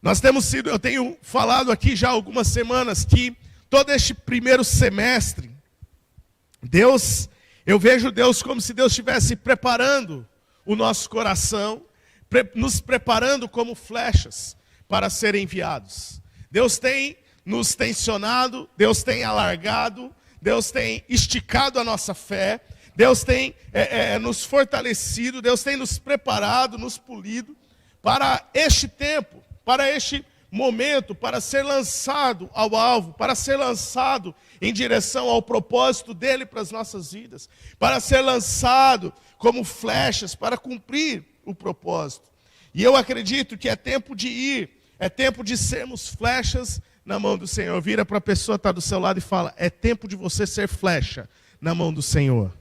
Eu tenho falado aqui já há algumas semanas que todo este primeiro semestre, eu vejo Deus como se Deus estivesse preparando o nosso coração, nos preparando como flechas para serem enviados. Deus tem nos tensionado, Deus tem alargado, Deus tem esticado a nossa fé, Deus tem nos fortalecido, Deus tem nos preparado, nos polido para este tempo, para este momento, para ser lançado ao alvo, para ser lançado em direção ao propósito dele para as nossas vidas, para ser lançado como flechas para cumprir o propósito. E eu acredito que é tempo de ir, é tempo de sermos flechas na mão do Senhor. Vira para a pessoa que está do seu lado e fala: é tempo de você ser flecha na mão do Senhor.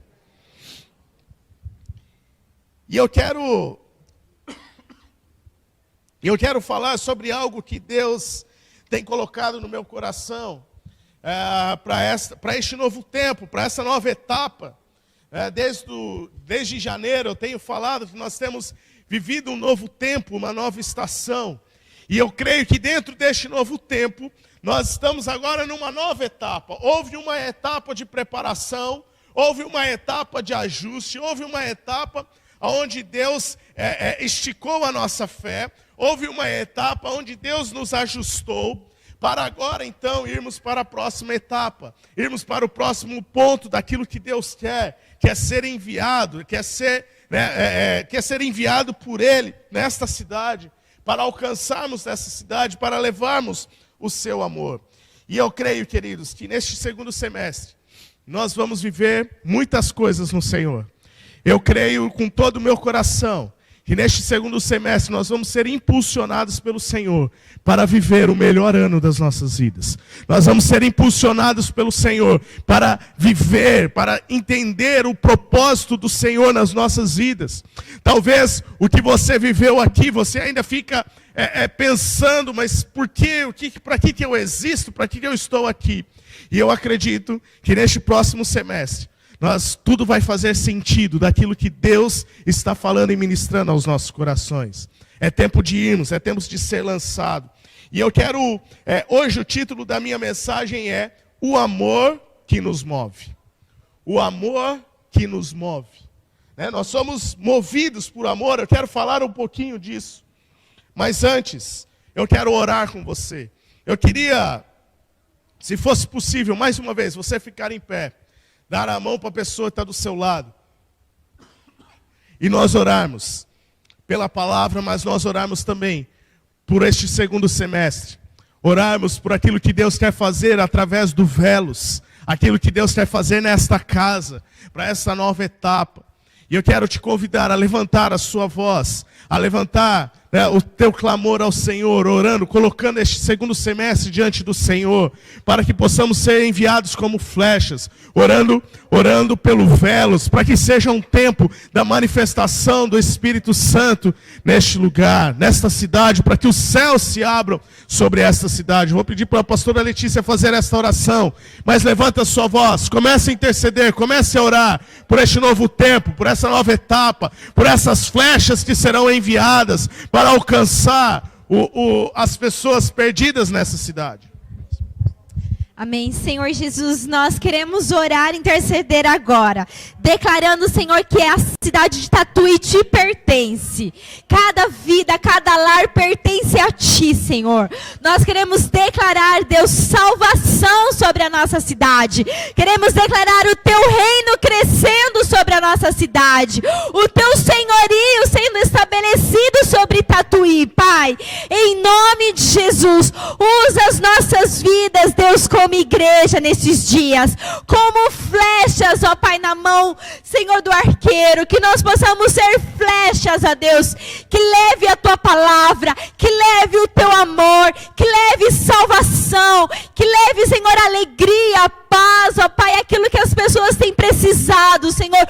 E eu quero falar sobre algo que Deus tem colocado no meu coração para este novo tempo, para essa nova etapa. Desde janeiro eu tenho falado que nós temos vivido um novo tempo, uma nova estação. E eu creio que dentro deste novo tempo, nós estamos agora numa nova etapa. Houve uma etapa de preparação, houve uma etapa de ajuste, houve uma etapa onde Deus esticou a nossa fé, houve uma etapa onde Deus nos ajustou, para agora então irmos para a próxima etapa, irmos para o próximo ponto daquilo que Deus quer ser enviado, quer ser enviado por Ele nesta cidade, para alcançarmos essa cidade, para levarmos o seu amor. E eu creio, queridos, que neste segundo semestre, nós vamos viver muitas coisas no Senhor. Eu creio com todo o meu coração que neste segundo semestre nós vamos ser impulsionados pelo Senhor para viver o melhor ano das nossas vidas. Nós vamos ser impulsionados pelo Senhor para viver, para entender o propósito do Senhor nas nossas vidas. Talvez o que você viveu aqui, você ainda fica pensando, mas por quê? Para que eu existo? Para que eu estou aqui? E eu acredito que neste próximo semestre, tudo vai fazer sentido daquilo que Deus está falando e ministrando aos nossos corações. É tempo de irmos, é tempo de ser lançado. E eu quero, hoje o título da minha mensagem é O Amor que nos move. O amor que nos move. Nós somos movidos por amor, eu quero falar um pouquinho disso. Mas antes, eu quero orar com você. Eu queria, se fosse possível, mais uma vez, você ficar em pé. Dar a mão para a pessoa que está do seu lado. E nós orarmos pela palavra, mas nós orarmos também por este segundo semestre. Orarmos por aquilo que Deus quer fazer através do Velos. Aquilo que Deus quer fazer nesta casa, para essa nova etapa. E eu quero te convidar a levantar a sua voz, a levantar o teu clamor ao Senhor, orando, colocando este segundo semestre diante do Senhor, para que possamos ser enviados como flechas, orando pelo Velos, para que seja um tempo da manifestação do Espírito Santo neste lugar, nesta cidade, para que os céus se abram sobre esta cidade. Vou pedir para a pastora Letícia fazer esta oração, mas levanta a sua voz, comece a interceder, comece a orar por este novo tempo, por essa nova etapa, por essas flechas que serão enviadas para alcançar as pessoas perdidas nessa cidade. Amém. Senhor Jesus, nós queremos orar e interceder agora, declarando, Senhor, que a cidade de Tatuí te pertence. Cada vida, cada lar pertence a ti, Senhor. Nós queremos declarar, Deus, salvação sobre a nossa cidade. Queremos declarar o teu reino crescendo sobre a nossa cidade. O teu senhorio sendo estabelecido sobre Tatuí, Pai. Em nome de Jesus, usa as nossas vidas, Deus, como igreja nesses dias, como flechas, ó Pai, na mão, Senhor, do arqueiro, que nós possamos ser flechas, ó Deus, que leve a tua palavra, que leve o teu amor, que leve salvação, que leve, Senhor, alegria, paz, ó Pai, aquilo que as pessoas têm precisado, Senhor.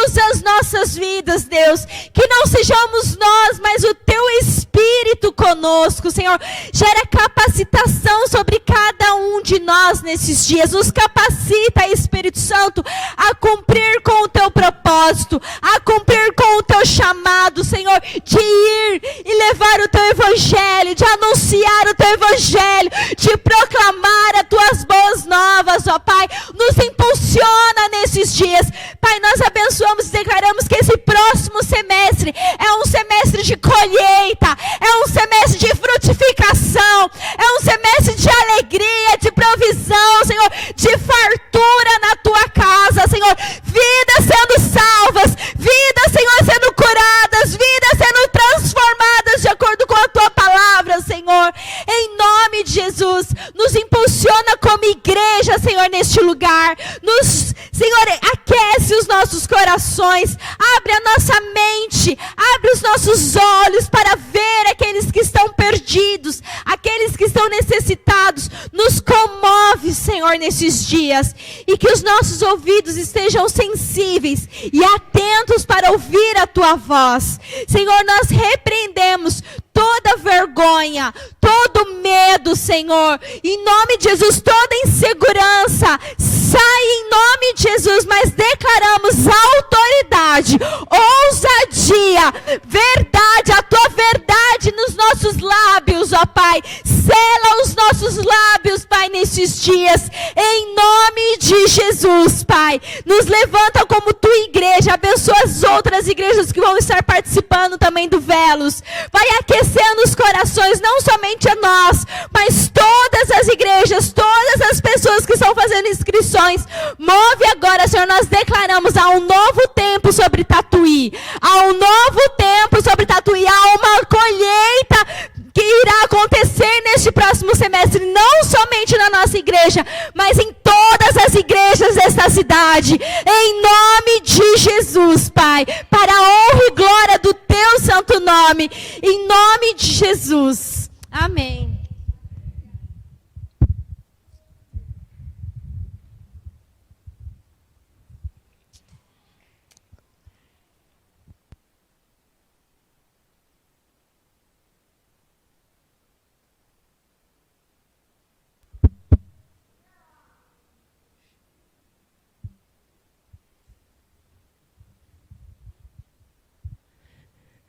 Usa as nossas vidas, Deus, que não sejamos nós, mas o teu Espírito conosco, Senhor. Gera capacitação sobre cada um de nós nesses dias. Nos capacita, Espírito Santo, a cumprir com o teu propósito. propósito, a cumprir com o teu chamado, Senhor, de ir e levar o teu evangelho, de anunciar o teu evangelho, de proclamar as tuas boas novas, ó Pai. Nos impulsiona nesses dias. Pai, nós abençoamos e declaramos que esse próximo semestre é um semestre de colheita, é um semestre de frutificação, é um semestre de alegria, de provisão, Senhor, de fartura na tua casa, Senhor. Vidas sendo salvas, vidas, Senhor, sendo curadas, vidas sendo transformadas de acordo com a tua palavra, Senhor. Em nome de Jesus, nos impulsiona como igreja, Senhor, neste lugar. Senhor, aquece os nossos corações, abre a nossa mente, abre os nossos olhos para ver aqueles que estão perdidos, aqueles que estão necessitados. Nos comove, Senhor, nesses dias, e que os nossos ouvidos estejam sensíveis e atentos para ouvir a tua voz. Senhor, nós repreendemos toda vergonha, todo medo, Senhor, em nome de Jesus, toda insegurança, sai em nome de Jesus, mas declaramos autoridade, ousadia, verdade, a tua verdade nos nossos lábios, ó Pai. Sela os nossos lábios, Pai, nesses dias, em nome de Jesus, Pai. Nos levanta como tua igreja, abençoa as outras igrejas que vão estar participando também do Velos. Vai aquecendo os corações, não somente a nós, mas todas as igrejas, todas as pessoas que estão fazendo inscrições. Move agora, Senhor, nós declaramos há um novo tempo sobre Tatuí, há um novo tempo sobre Tatuí, há uma colheita que irá acontecer neste próximo semestre, não somente na nossa igreja, mas em todas as igrejas desta cidade, em nome de Jesus, Pai, para a honra e glória do teu santo nome, em nome de Jesus, amém.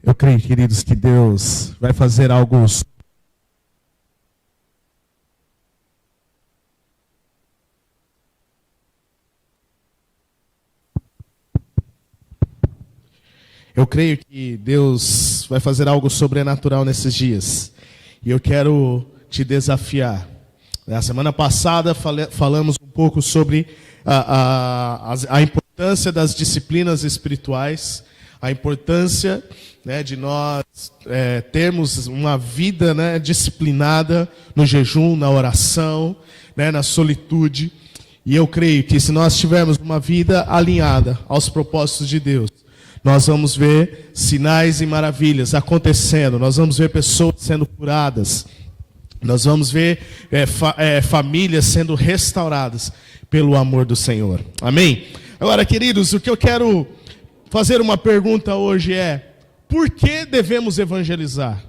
Eu creio, queridos, que Deus vai fazer algo. Eu creio que Deus vai fazer algo sobrenatural nesses dias. E eu quero te desafiar. Na semana passada falamos um pouco sobre a importância das disciplinas espirituais, a importância, né, de nós termos uma vida, né, disciplinada no jejum, na oração, né, na solitude. E eu creio que se nós tivermos uma vida alinhada aos propósitos de Deus, nós vamos ver sinais e maravilhas acontecendo, nós vamos ver pessoas sendo curadas, nós vamos ver famílias sendo restauradas pelo amor do Senhor. Amém? Agora, queridos, o que eu quero fazer uma pergunta hoje é: por que devemos evangelizar?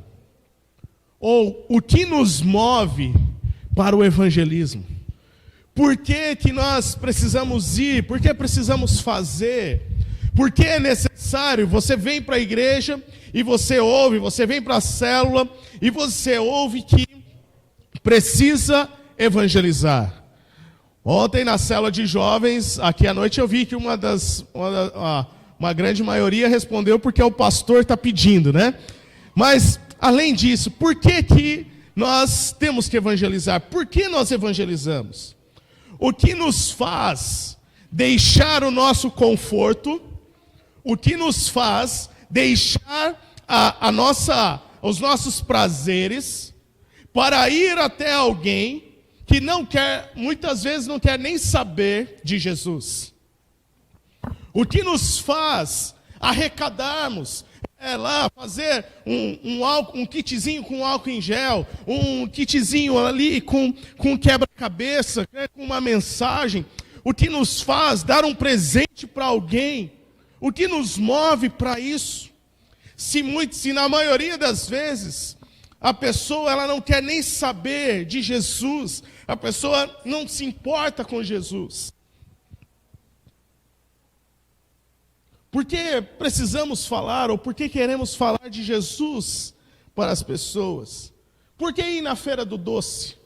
Ou o que nos move para o evangelismo? Por que que nós precisamos ir? Por que precisamos fazer? Por que é necessário? Você vem para a igreja e você ouve, você vem para a célula e você ouve que precisa evangelizar. Ontem na célula de jovens, aqui à noite, eu vi que uma grande maioria respondeu porque o pastor está pedindo, né? Mas, além disso, por que que nós temos que evangelizar? Por que nós evangelizamos? O que nos faz deixar o nosso conforto? O que nos faz deixar os nossos prazeres para ir até alguém que não quer, muitas vezes não quer nem saber de Jesus? O que nos faz arrecadarmos, lá fazer um kitzinho com álcool em gel, um kitzinho ali com quebra-cabeça, né, com uma mensagem? O que nos faz dar um presente para alguém? O que nos move para isso? Se na maioria das vezes a pessoa ela não quer nem saber de Jesus, a pessoa não se importa com Jesus. Por que precisamos falar, ou por que queremos falar de Jesus para as pessoas? Por que ir na Feira do Doce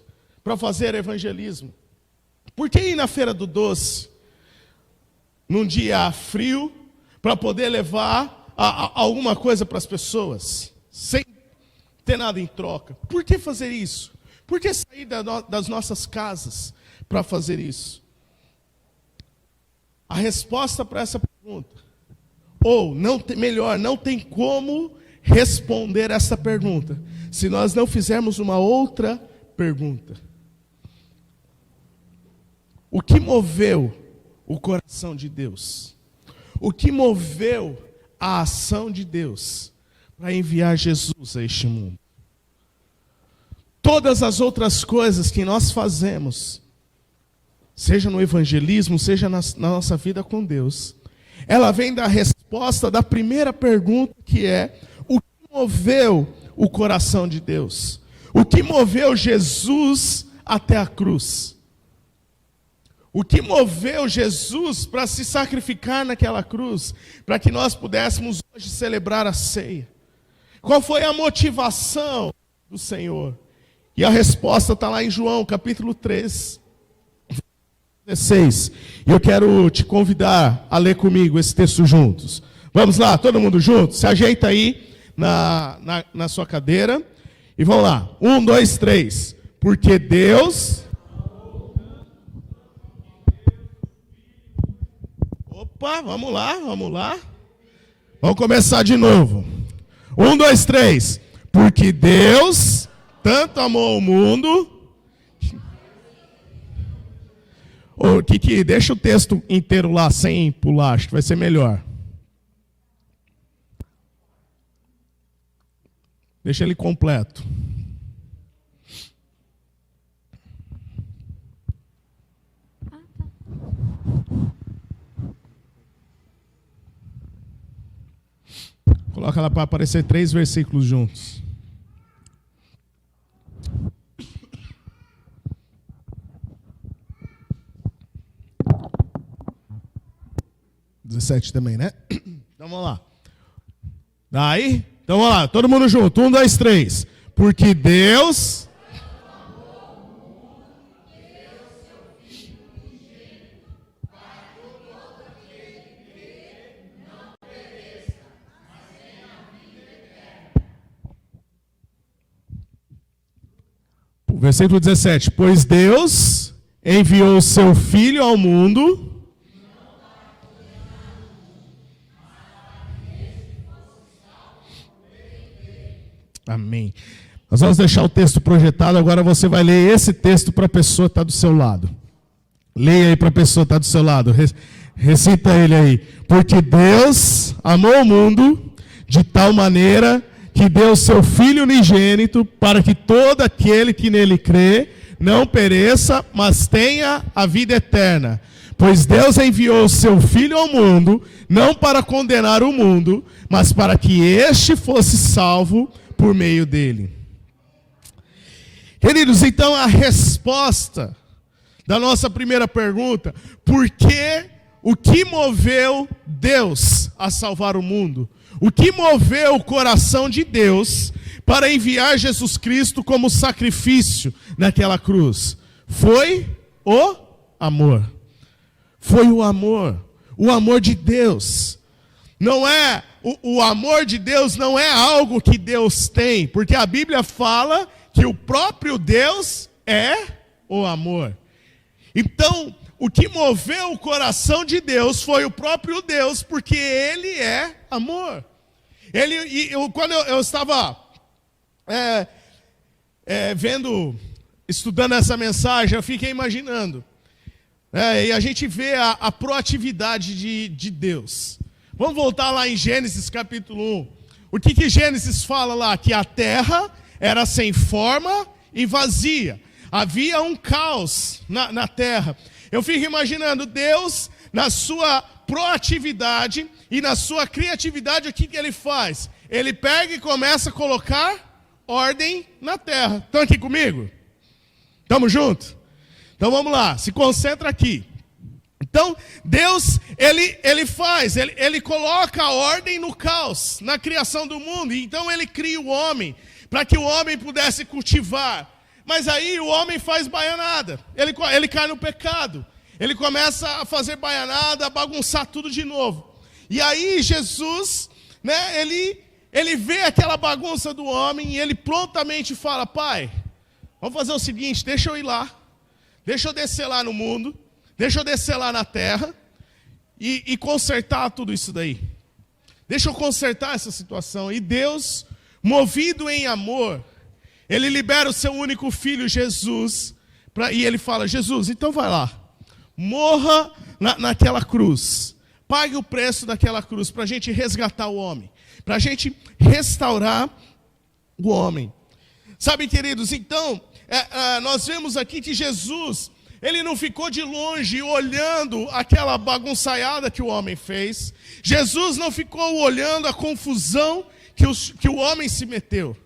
para fazer evangelismo? Por que ir na Feira do Doce num dia frio para poder levar alguma coisa para as pessoas, sem ter nada em troca? Por que fazer isso? Por que sair das nossas casas para fazer isso? A resposta para essa pergunta, ou melhor, não tem como responder essa pergunta se nós não fizermos uma outra pergunta. O que moveu o coração de Deus? O que moveu a ação de Deus para enviar Jesus a este mundo? Todas as outras coisas que nós fazemos, seja no evangelismo, seja na nossa vida com Deus, ela vem da resposta da primeira pergunta, que é: o que moveu o coração de Deus? O que moveu Jesus até a cruz? O que moveu Jesus para se sacrificar naquela cruz, para que nós pudéssemos hoje celebrar a ceia? Qual foi a motivação do Senhor? E a resposta está lá em João, capítulo 3, 16. E eu quero te convidar a ler comigo esse texto juntos. Vamos lá, todo mundo junto? Se ajeita aí na sua cadeira. E vamos lá. 1, 2, 3. Porque Deus... Opa, vamos lá. Vamos começar de novo. 1, 2, 3. Porque Deus tanto amou o mundo... Ô, Kiki, deixa o texto inteiro lá, sem pular, acho que vai ser melhor. Deixa ele completo. Coloca lá para aparecer 3 versículos juntos. Também, né? Então vamos lá. Daí, então vamos lá, todo mundo junto. 1, 2, 3. Porque Deus... Versículo 17. Pois Deus enviou o seu Filho ao mundo... Amém. Nós vamos deixar o texto projetado, agora você vai ler esse texto para a pessoa que está do seu lado. Leia aí para a pessoa que está do seu lado. Recita ele aí. Porque Deus amou o mundo de tal maneira que deu o seu Filho unigênito para que todo aquele que nele crê não pereça, mas tenha a vida eterna. Pois Deus enviou o seu Filho ao mundo, não para condenar o mundo, mas para que este fosse salvo por meio dele. Queridos, então a resposta da nossa primeira pergunta: o que moveu Deus a salvar o mundo? O que moveu o coração de Deus para enviar Jesus Cristo como sacrifício naquela cruz? Foi o amor. Foi o amor de Deus. Não é o amor de Deus não é algo que Deus tem, porque a Bíblia fala que o próprio Deus é o amor. Então, o que moveu o coração de Deus foi o próprio Deus, porque Ele é amor. Quando eu estava estudando essa mensagem, eu fiquei imaginando. E a gente vê a proatividade de Deus. Vamos voltar lá em Gênesis capítulo 1. O que Gênesis fala lá? Que a terra era sem forma e vazia. Havia um caos na terra. Eu fico imaginando Deus, na sua proatividade e na sua criatividade, o que Ele faz? Ele pega e começa a colocar ordem na terra. Estão aqui comigo? Estamos juntos? Então vamos lá, se concentra aqui. Então, Deus, ele coloca a ordem no caos, na criação do mundo. Então, ele cria o homem, para que o homem pudesse cultivar. Mas aí o homem faz baianada, ele cai no pecado. Ele começa a fazer baianada, a bagunçar tudo de novo. E aí Jesus, né, ele vê aquela bagunça do homem e ele prontamente fala: pai, vamos fazer o seguinte, deixa eu ir lá. Deixa eu descer lá no mundo. Deixa eu descer lá na terra e consertar tudo isso daí. Deixa eu consertar essa situação. E Deus, movido em amor, ele libera o seu único filho, Jesus, e ele fala: Jesus, então vai lá, morra naquela cruz, pague o preço daquela cruz, para a gente resgatar o homem, para a gente restaurar o homem. Sabe, queridos, então, nós vemos aqui que Jesus, ele não ficou de longe olhando aquela bagunçaiada que o homem fez. Jesus não ficou olhando a confusão que o homem se meteu.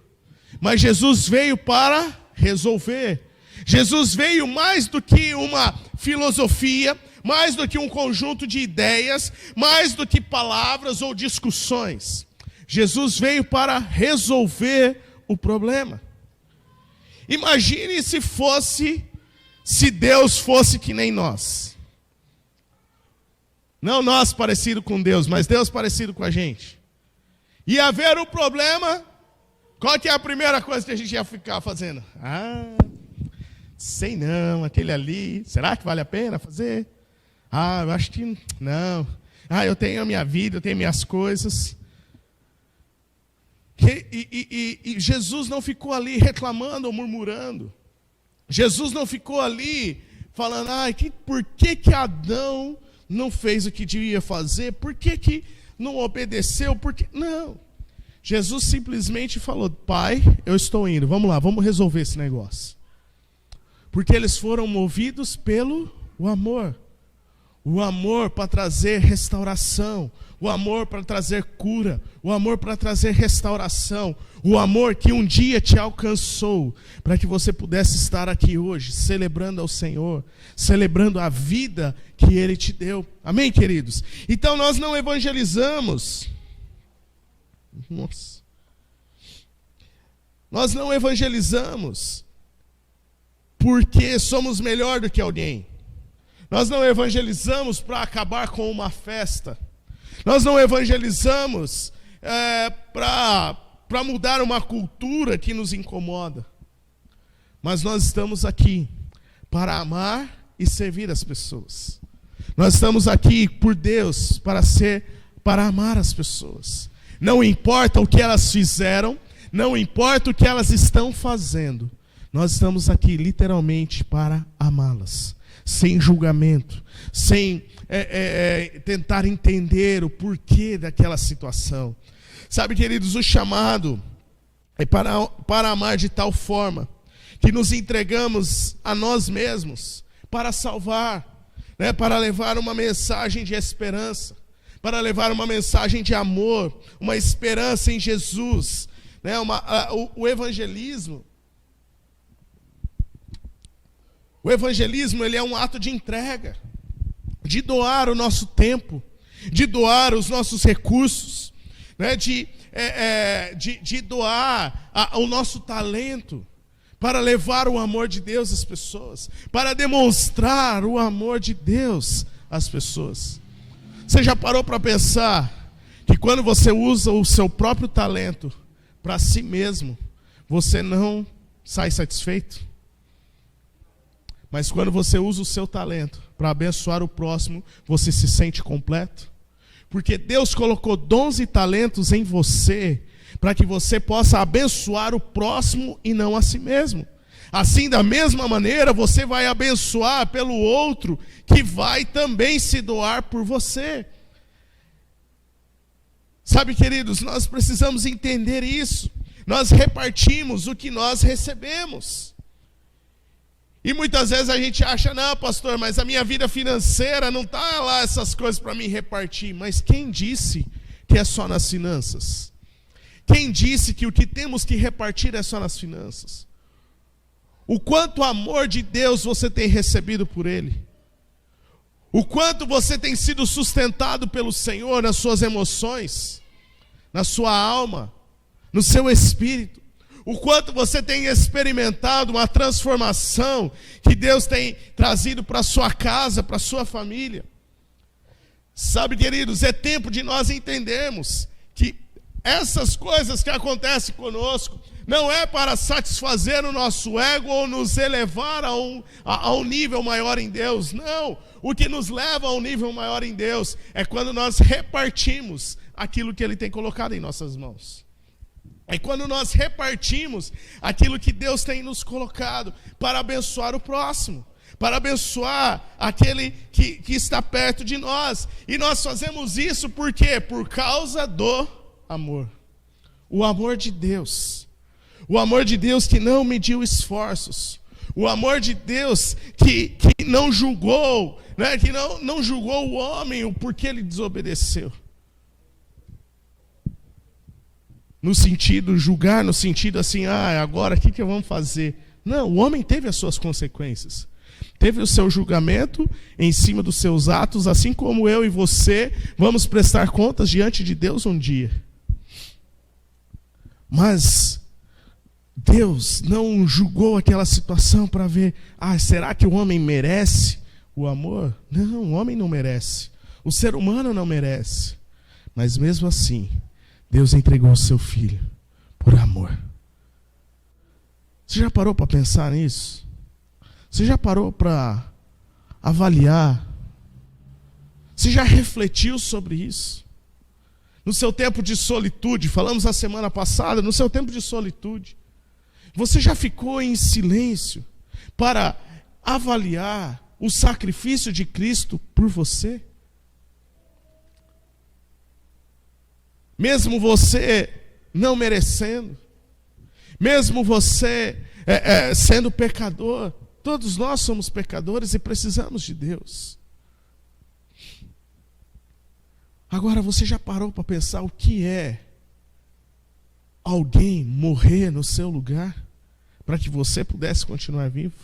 Mas Jesus veio para resolver. Jesus veio mais do que uma filosofia, mais do que um conjunto de ideias, mais do que palavras ou discussões. Jesus veio para resolver o problema. Imagine se Deus fosse que nem nós. Não nós parecido com Deus, mas Deus parecido com a gente. Ia haver um problema, qual que é a primeira coisa que a gente ia ficar fazendo? Sei não, aquele ali, será que vale a pena fazer? Eu acho que não. Eu tenho a minha vida, eu tenho minhas coisas. E Jesus não ficou ali reclamando ou murmurando. Jesus não ficou ali falando: por que Adão não fez o que devia fazer? Por que não obedeceu? Não. Jesus simplesmente falou: pai, eu estou indo, vamos lá, vamos resolver esse negócio. Porque eles foram movidos pelo amor. O amor para trazer restauração, o amor para trazer cura, o amor para trazer restauração, o amor que um dia te alcançou, para que você pudesse estar aqui hoje, celebrando ao Senhor, celebrando a vida que Ele te deu. Amém, queridos? Então nós não evangelizamos. Nós não evangelizamos porque somos melhor do que alguém. Nós não evangelizamos para acabar com uma festa. Nós não evangelizamos para mudar uma cultura que nos incomoda. Mas nós estamos aqui para amar e servir as pessoas. Nós estamos aqui por Deus para amar as pessoas. Não importa o que elas fizeram, não importa o que elas estão fazendo. Nós estamos aqui literalmente para amá-las. Sem julgamento, sem tentar entender o porquê daquela situação. Sabe, queridos, o chamado é para amar de tal forma que nos entregamos a nós mesmos para salvar, né, para levar uma mensagem de esperança, para levar uma mensagem de amor, uma esperança em Jesus, né, o evangelismo. O evangelismo, ele é um ato de entrega, de doar o nosso tempo, de doar os nossos recursos, né? de doar o nosso talento para levar o amor de Deus às pessoas, para demonstrar o amor de Deus às pessoas. Você já parou para pensar que quando você usa o seu próprio talento para si mesmo, você não sai satisfeito? Mas quando você usa o seu talento para abençoar o próximo, você se sente completo? Porque Deus colocou dons e talentos em você para que você possa abençoar o próximo e não a si mesmo. Assim, da mesma maneira, você vai abençoar pelo outro que vai também se doar por você. Sabe, queridos, nós precisamos entender isso. Nós repartimos o que nós recebemos. E muitas vezes a gente acha: não, pastor, mas a minha vida financeira não está lá essas coisas para me repartir. Mas quem disse que é só nas finanças? Quem disse que o que temos que repartir é só nas finanças? O quanto amor de Deus você tem recebido por Ele? O quanto você tem sido sustentado pelo Senhor nas suas emoções, na sua alma, no seu espírito. O quanto você tem experimentado uma transformação que Deus tem trazido para a sua casa, para a sua família. Sabe, queridos, é tempo de nós entendermos que essas coisas que acontecem conosco não é para satisfazer o nosso ego ou nos elevar a um nível maior em Deus. Não, o que nos leva a um nível maior em Deus é quando nós repartimos aquilo que Ele tem colocado em nossas mãos. É quando nós repartimos aquilo que Deus tem nos colocado para abençoar o próximo, para abençoar aquele que está perto de nós. E nós fazemos isso por quê? Por causa do amor. O amor de Deus. O amor de Deus que não mediu esforços. O amor de Deus que não julgou, né? Que não julgou o homem o porquê ele desobedeceu. No sentido, julgar no sentido assim, agora o que vamos fazer? Não, o homem teve as suas consequências. Teve o seu julgamento em cima dos seus atos, assim como eu e você vamos prestar contas diante de Deus um dia. Mas Deus não julgou aquela situação para ver, será que o homem merece o amor? Não, o homem não merece. O ser humano não merece. Mas mesmo assim, Deus entregou o seu filho por amor. Você já parou para pensar nisso? Você já parou para avaliar? Você já refletiu sobre isso? No seu tempo de solitude, falamos a semana passada, no seu tempo de solitude, você já ficou em silêncio para avaliar o sacrifício de Cristo por você? Mesmo você não merecendo, mesmo você sendo pecador, todos nós somos pecadores e precisamos de Deus. Agora, você já parou para pensar o que é alguém morrer no seu lugar para que você pudesse continuar vivo?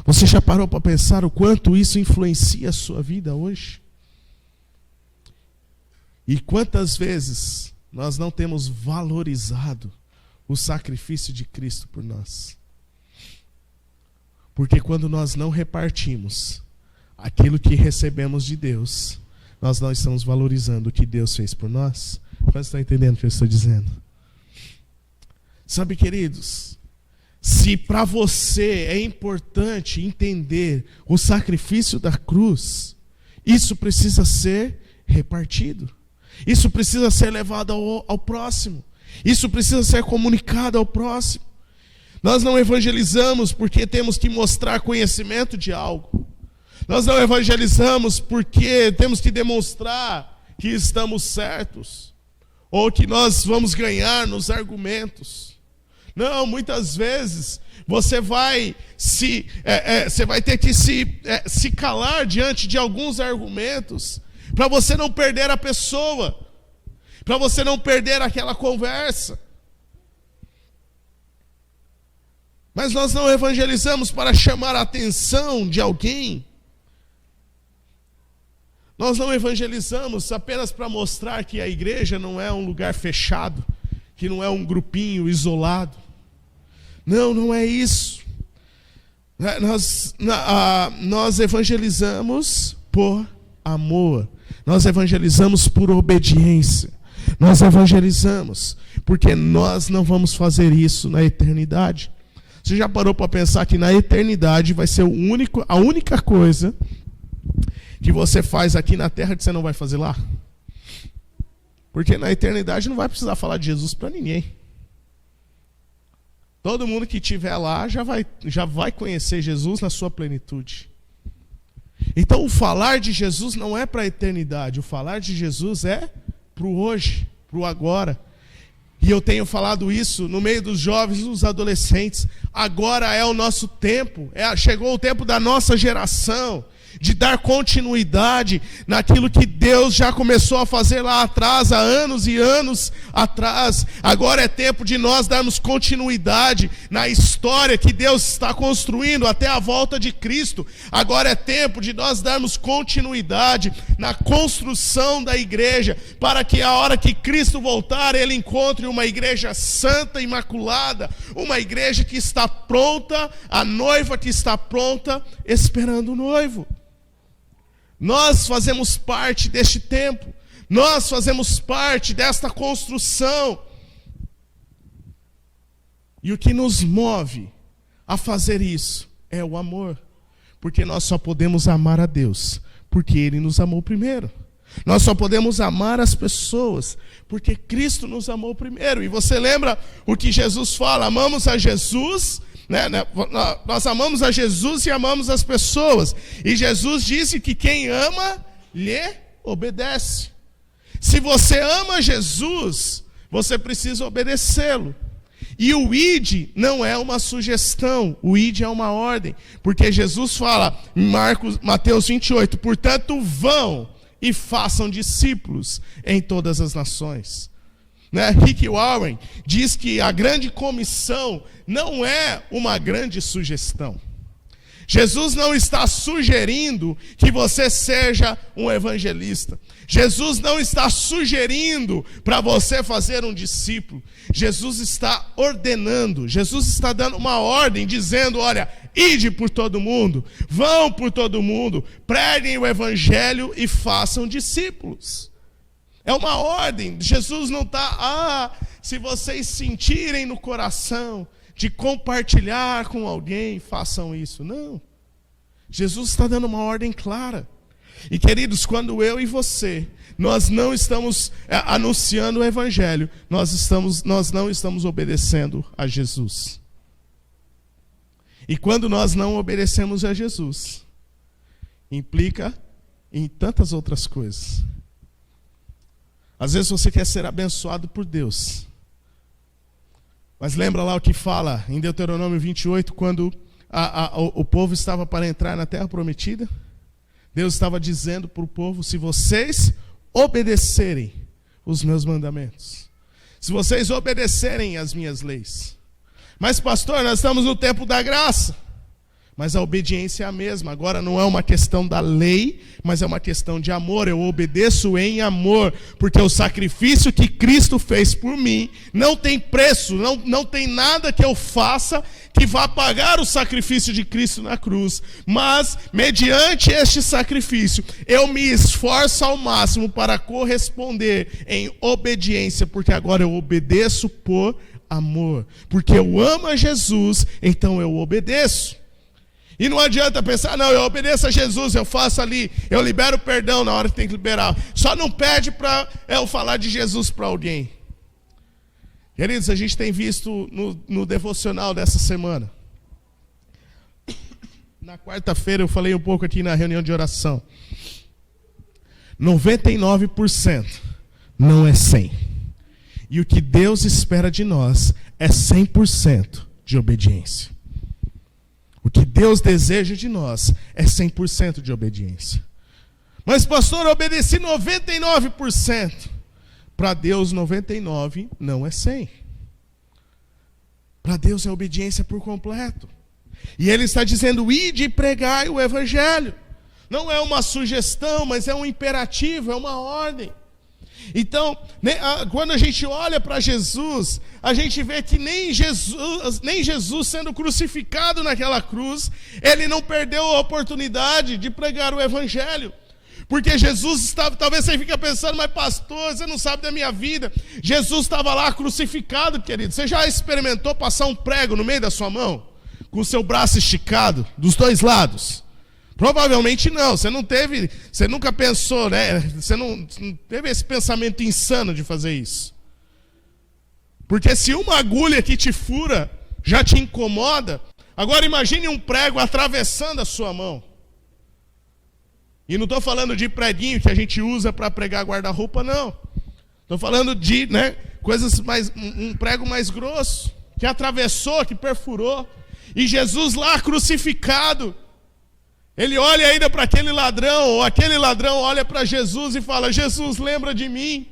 Você já parou para pensar o quanto isso influencia a sua vida hoje? E quantas vezes nós não temos valorizado o sacrifício de Cristo por nós? Porque quando nós não repartimos aquilo que recebemos de Deus, nós não estamos valorizando o que Deus fez por nós. Você está entendendo o que eu estou dizendo? Sabe, queridos, se para você é importante entender o sacrifício da cruz, isso precisa ser repartido. Isso precisa ser levado ao próximo. Isso precisa ser comunicado ao próximo. Nós não evangelizamos porque temos que mostrar conhecimento de algo. Nós não evangelizamos porque temos que demonstrar que estamos certos, ou que nós vamos ganhar nos argumentos. Não, muitas vezes você vai ter que se calar diante de alguns argumentos, para você não perder a pessoa, para você não perder aquela conversa. Mas nós não evangelizamos para chamar a atenção de alguém. Nós não evangelizamos apenas para mostrar que a igreja não é um lugar fechado, que não é um grupinho isolado. Não, não é isso. Nós evangelizamos por amor. Nós evangelizamos por obediência. Nós evangelizamos porque nós não vamos fazer isso na eternidade. Você já parou para pensar que na eternidade vai ser a única coisa que você faz aqui na terra que você não vai fazer lá? Porque na eternidade não vai precisar falar de Jesus para ninguém. Todo mundo que estiver lá já vai conhecer Jesus na sua plenitude. Então o falar de Jesus não é para a eternidade. O falar de Jesus é para o hoje, para o agora. E eu tenho falado isso no meio dos jovens e dos adolescentes. Agora é o nosso tempo. Chegou o tempo da nossa geração de dar continuidade naquilo que Deus já começou a fazer lá atrás, há anos e anos atrás. Agora é tempo de nós darmos continuidade na história que Deus está construindo até a volta de Cristo. Agora é tempo de nós darmos continuidade na construção da igreja, para que a hora que Cristo voltar, Ele encontre uma igreja santa, imaculada, uma igreja que está pronta, a noiva que está pronta, esperando o noivo. Nós fazemos parte deste tempo, nós fazemos parte desta construção. E o que nos move a fazer isso é o amor, porque nós só podemos amar a Deus porque Ele nos amou primeiro. Nós só podemos amar as pessoas porque Cristo nos amou primeiro. E você lembra o que Jesus fala? Amamos a Jesus, nós amamos a Jesus e amamos as pessoas. E Jesus disse que quem ama, lhe obedece. Se você ama Jesus, você precisa obedecê-lo. E o id não é uma sugestão, o id é uma ordem. Porque Jesus fala em Mateus 28, portanto vão e façam discípulos em todas as nações. Rick Warren diz que a grande comissão não é uma grande sugestão. Jesus não está sugerindo que você seja um evangelista. Jesus não está sugerindo para você fazer um discípulo. Jesus está ordenando, Jesus está dando uma ordem, dizendo, olha, ide por todo mundo, vão por todo mundo, preguem o evangelho e façam discípulos. É uma ordem. Jesus não está, se vocês sentirem no coração de compartilhar com alguém, façam isso. Não. Jesus está dando uma ordem clara. E queridos, quando eu e você, nós não estamos anunciando o evangelho, nós não estamos obedecendo a Jesus. E quando nós não obedecemos a Jesus, implica em tantas outras coisas. Às vezes você quer ser abençoado por Deus, mas lembra lá o que fala em Deuteronômio 28, quando o povo estava para entrar na terra prometida? Deus estava dizendo para o povo, se vocês obedecerem os meus mandamentos, se vocês obedecerem as minhas leis. Mas pastor, nós estamos no tempo da graça. Mas a obediência é a mesma. Agora não é uma questão da lei, mas é uma questão de amor. Eu obedeço em amor, porque o sacrifício que Cristo fez por mim não tem preço, não tem nada que eu faça que vá pagar o sacrifício de Cristo na cruz. Mas, mediante este sacrifício, eu me esforço ao máximo para corresponder em obediência, porque agora eu obedeço por amor. Porque eu amo a Jesus, então eu obedeço. E não adianta pensar, não, eu obedeço a Jesus, eu faço ali, eu libero perdão na hora que tem que liberar. Só não pede para eu falar de Jesus para alguém. Queridos, a gente tem visto no devocional dessa semana. Na quarta-feira eu falei um pouco aqui na reunião de oração. 99% não é 100%. E o que Deus espera de nós é 100% de obediência. O que Deus deseja de nós é 100% de obediência. Mas pastor, eu obedeci 99%. Para Deus 99% não é 100%. Para Deus é obediência por completo. E Ele está dizendo, ide e pregai o evangelho. Não é uma sugestão, mas é um imperativo, é uma ordem. Então, quando a gente olha para Jesus, a gente vê que nem Jesus sendo crucificado naquela cruz, Ele não perdeu a oportunidade de pregar o evangelho. Porque Jesus estava, talvez você fique pensando, mas pastor, você não sabe da minha vida. Jesus estava lá crucificado, querido. Você já experimentou passar um prego no meio da sua mão? Com o seu braço esticado, dos dois lados? Provavelmente não, você nunca pensou, né? Você não teve esse pensamento insano de fazer isso. Porque se uma agulha que te fura já te incomoda, agora imagine um prego atravessando a sua mão. E não estou falando de preguinho que a gente usa para pregar guarda-roupa, não. Estou falando de coisas um prego mais grosso, que atravessou, que perfurou. E Jesus lá crucificado, Ele olha ainda para aquele ladrão, ou aquele ladrão olha para Jesus e fala: Jesus, lembra de mim.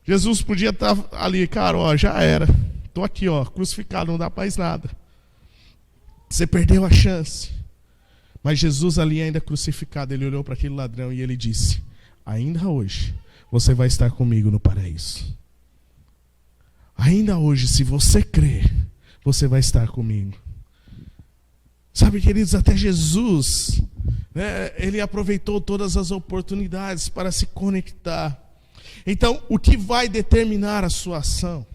Jesus podia estar ali, cara, ó, já era. Estou aqui, ó, crucificado, não dá mais nada. Você perdeu a chance. Mas Jesus ali ainda crucificado, ele olhou para aquele ladrão e ele disse: ainda hoje você vai estar comigo no paraíso. Ainda hoje, se você crer, você vai estar comigo. Sabe, queridos, até Jesus, né, ele aproveitou todas as oportunidades para se conectar. Então, o que vai determinar a sua ação?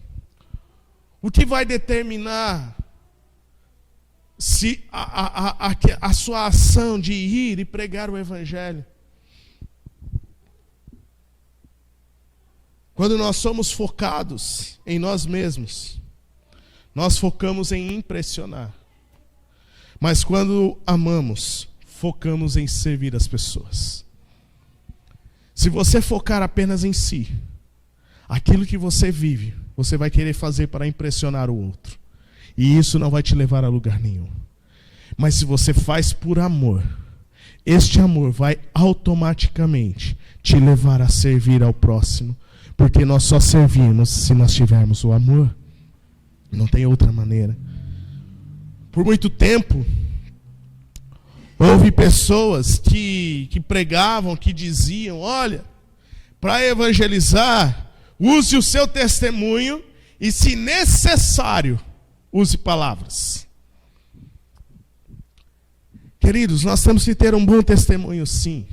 O que vai determinar se a sua ação de ir e pregar o Evangelho? Quando nós somos focados em nós mesmos, nós focamos em impressionar. Mas quando amamos, focamos em servir as pessoas. Se você focar apenas em si, aquilo que você vive, você vai querer fazer para impressionar o outro. E isso não vai te levar a lugar nenhum. Mas se você faz por amor, este amor vai automaticamente te levar a servir ao próximo. Porque nós só servimos se nós tivermos o amor. Não tem outra maneira. Por muito tempo, houve pessoas que pregavam, que diziam: olha, para evangelizar, use o seu testemunho e, se necessário, use palavras. Queridos, nós temos que ter um bom testemunho, sim.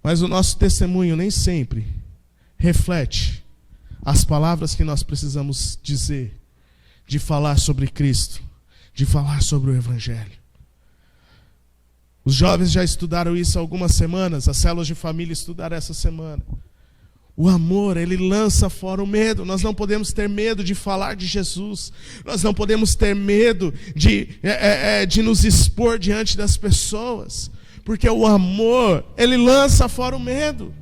Mas o nosso testemunho nem sempre reflete as palavras que nós precisamos dizer, de falar sobre Cristo, de falar sobre o Evangelho. Os jovens já estudaram isso há algumas semanas, as células de família estudaram essa semana. O amor, ele lança fora o medo. Nós não podemos ter medo de falar de Jesus. Nós não podemos ter medo de nos expor diante das pessoas. Porque o amor, ele lança fora o medo.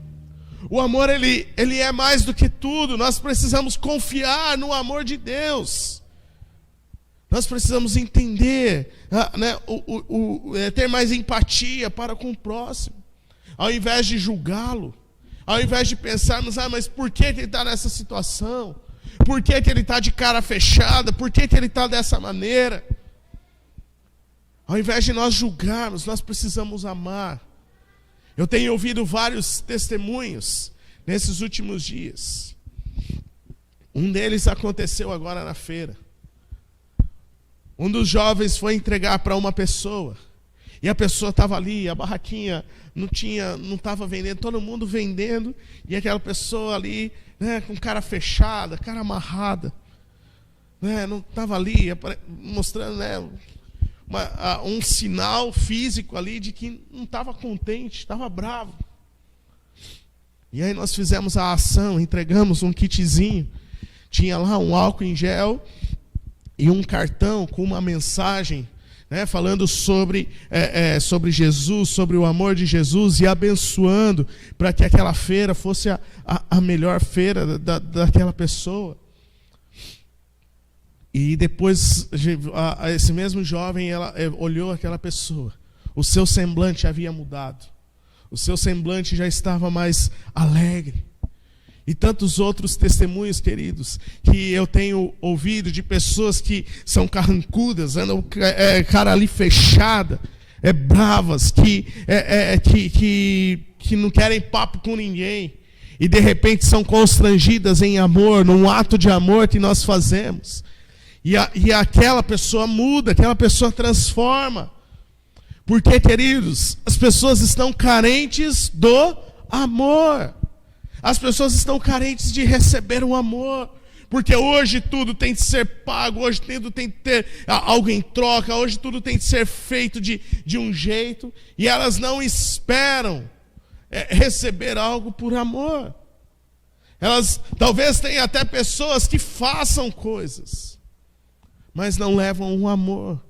O amor, ele é mais do que tudo. Nós precisamos confiar no amor de Deus. Nós precisamos entender, né, ter mais empatia para com o próximo. Ao invés de julgá-lo. Ao invés de pensarmos: mas por que ele está nessa situação? Por que ele está de cara fechada? Por que ele está dessa maneira? Ao invés de nós julgarmos, nós precisamos amar. Eu tenho ouvido vários testemunhos nesses últimos dias. Um deles aconteceu agora na feira. Um dos jovens foi entregar para uma pessoa. E a pessoa estava ali, a barraquinha não estava vendendo, todo mundo vendendo. E aquela pessoa ali, né, com cara fechada, cara amarrada. Né, não estava ali mostrando, né, um sinal físico ali de que não estava contente, estava bravo. E aí nós fizemos a ação, entregamos um kitzinho. Tinha lá um álcool em gel e um cartão com uma mensagem, né, falando sobre Jesus, sobre o amor de Jesus, e abençoando para que aquela feira fosse a melhor feira daquela pessoa. E depois, esse mesmo jovem, ela olhou aquela pessoa. O seu semblante havia mudado. O seu semblante já estava mais alegre. E tantos outros testemunhos, queridos, que eu tenho ouvido de pessoas que são carrancudas, andam cara ali fechada, bravas, que não querem papo com ninguém. E de repente são constrangidas em amor, num ato de amor que nós fazemos. E aquela pessoa muda, aquela pessoa transforma. Porque, queridos, as pessoas estão carentes do amor. As pessoas estão carentes de receber o amor. Porque hoje tudo tem que ser pago, hoje tudo tem que ter algo em troca, hoje tudo tem que ser feito de um jeito. E elas não esperam receber algo por amor. Elas talvez tenham até pessoas que façam coisas, mas não levam o amor.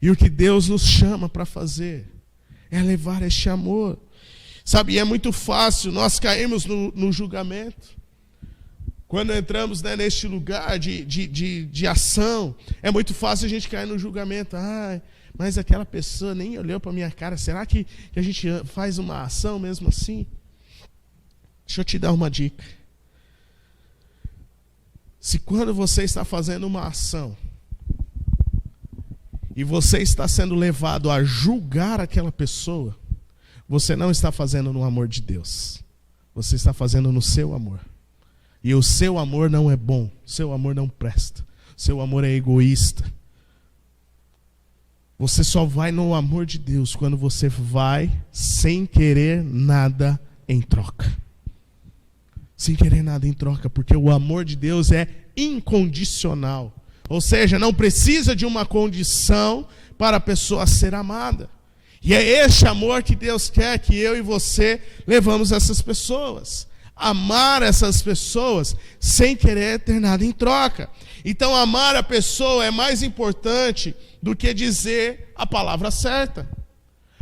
E o que Deus nos chama para fazer é levar este amor. Sabe, e é muito fácil nós cairmos no julgamento. Quando entramos, né, neste lugar de ação, é muito fácil a gente cair no julgamento. mas aquela pessoa nem olhou para a minha cara. Será que a gente faz uma ação mesmo assim? Deixa eu te dar uma dica. Se quando você está fazendo uma ação e você está sendo levado a julgar aquela pessoa, você não está fazendo no amor de Deus. Você está fazendo no seu amor. E o seu amor não é bom. O seu amor não presta. O seu amor é egoísta. Você só vai no amor de Deus quando você vai sem querer nada em troca. Sem querer nada em troca, porque o amor de Deus é incondicional. Ou seja, não precisa de uma condição para a pessoa ser amada. E é este amor que Deus quer que eu e você levamos essas pessoas. Amar essas pessoas sem querer ter nada em troca. Então amar a pessoa é mais importante do que dizer a palavra certa.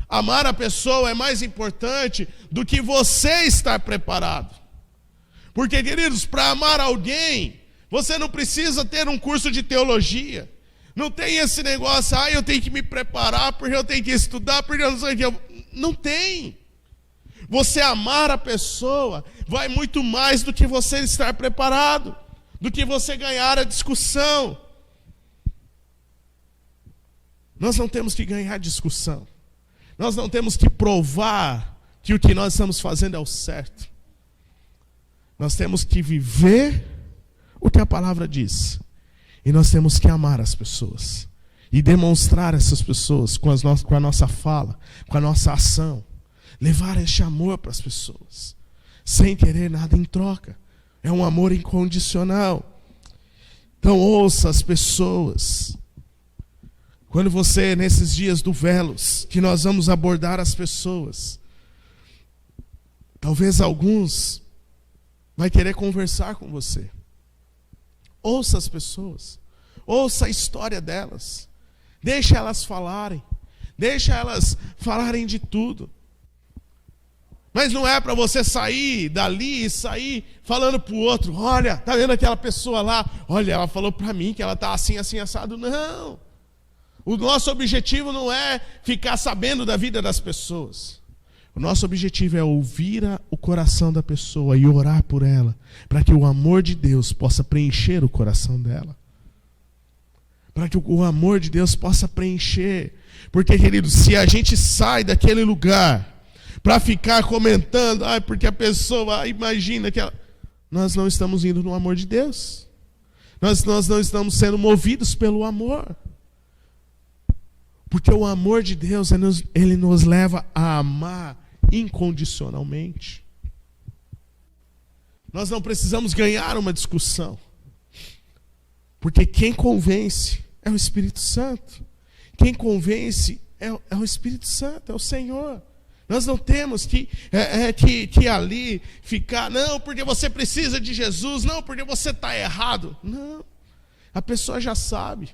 Amar a pessoa é mais importante do que você estar preparado. Porque, queridos, para amar alguém, você não precisa ter um curso de teologia. Não tem esse negócio, eu tenho que me preparar, porque eu tenho que estudar, porque eu não sei o que. Não tem. Você amar a pessoa vai muito mais do que você estar preparado, do que você ganhar a discussão. Nós não temos que ganhar discussão. Nós não temos que provar que o que nós estamos fazendo é o certo. Nós temos que viver o que a palavra diz. E nós temos que amar as pessoas. E demonstrar essas pessoas com a nossa fala, com a nossa ação. Levar este amor para as pessoas. Sem querer nada em troca. É um amor incondicional. Então ouça as pessoas. Quando você, nesses dias do Velos, que nós vamos abordar as pessoas. Talvez alguns vai querer conversar com você. Ouça as pessoas. Ouça a história delas. Deixa elas falarem. Deixa elas falarem de tudo. Mas não é para você sair dali e sair falando para o outro, olha, tá vendo aquela pessoa lá? Olha, ela falou para mim que ela está assim, assim, assado. Não. O nosso objetivo não é ficar sabendo da vida das pessoas. O nosso objetivo é ouvir o coração da pessoa e orar por ela, para que o amor de Deus possa preencher o coração dela. Para que o amor de Deus possa preencher. Porque, querido, se a gente sai daquele lugar para ficar comentando, porque a pessoa imagina que ela... Nós não estamos indo no amor de Deus. Nós não estamos sendo movidos pelo amor. Porque o amor de Deus, ele nos leva a amar incondicionalmente. Nós não precisamos ganhar uma discussão. Porque quem convence é o Espírito Santo. Quem convence é o Espírito Santo, é o Senhor. Nós não temos que ali ficar, não, porque você precisa de Jesus, não, porque você está errado. Não, a pessoa já sabe.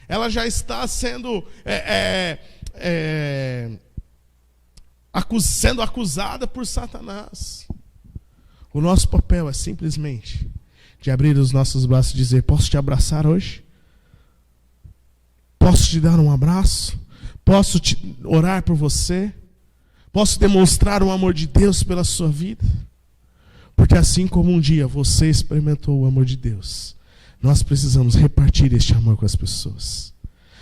Ela já está sendo sendo acusada por Satanás. O nosso papel é simplesmente de abrir os nossos braços e dizer, posso te abraçar hoje? Posso te dar um abraço? Posso orar por você? Posso demonstrar o amor de Deus pela sua vida? Porque assim como um dia você experimentou o amor de Deus, nós precisamos repartir este amor com as pessoas.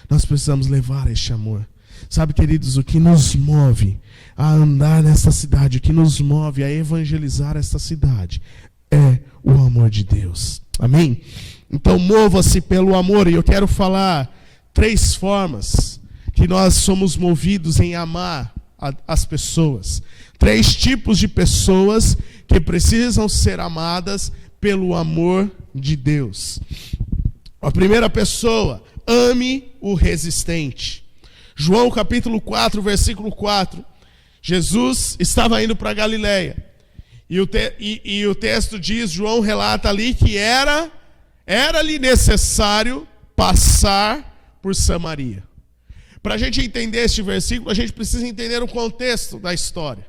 Nós precisamos levar este amor. Sabe, queridos, o que nos move a andar nesta cidade, o que nos move a evangelizar esta cidade, é o amor de Deus. Amém? Então mova-se pelo amor. E eu quero falar 3 formas que nós somos movidos em amar as pessoas. 3 tipos de pessoas que precisam ser amadas pelo amor de Deus. A primeira pessoa, ame o resistente. João capítulo 4, versículo 4. Jesus estava indo para Galileia. E o texto diz, João relata ali que era-lhe necessário passar por Samaria. Para a gente entender este versículo, a gente precisa entender o contexto da história.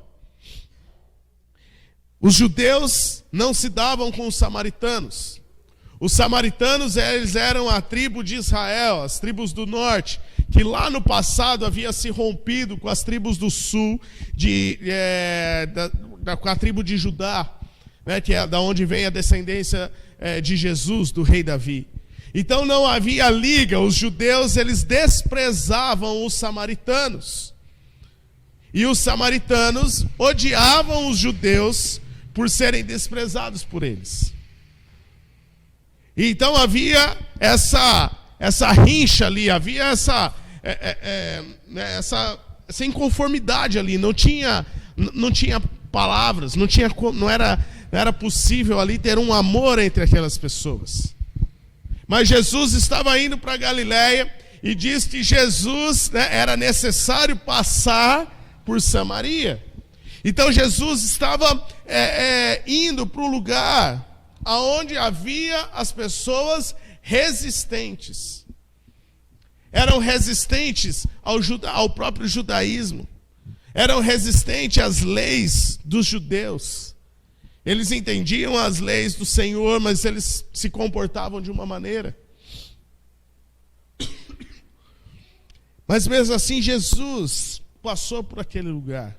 Os judeus não se davam com os samaritanos. Os samaritanos, eles eram a tribo de Israel, as tribos do norte, que lá no passado havia se rompido com as tribos do sul, com a tribo de Judá, né, que é da onde vem a descendência de Jesus, do rei Davi. Então não havia liga, os judeus eles desprezavam os samaritanos. E os samaritanos odiavam os judeus por serem desprezados por eles. Então havia essa rincha ali, havia essa inconformidade ali, não tinha palavras, não era possível ali ter um amor entre aquelas pessoas. Mas Jesus estava indo para Galiléia e diz que Jesus, né, era necessário passar por Samaria. Então Jesus estava indo para o lugar onde havia as pessoas resistentes. Eram resistentes ao próprio judaísmo. Eram resistentes às leis dos judeus. Eles entendiam as leis do Senhor, mas eles se comportavam de uma maneira. Mas mesmo assim, Jesus passou por aquele lugar.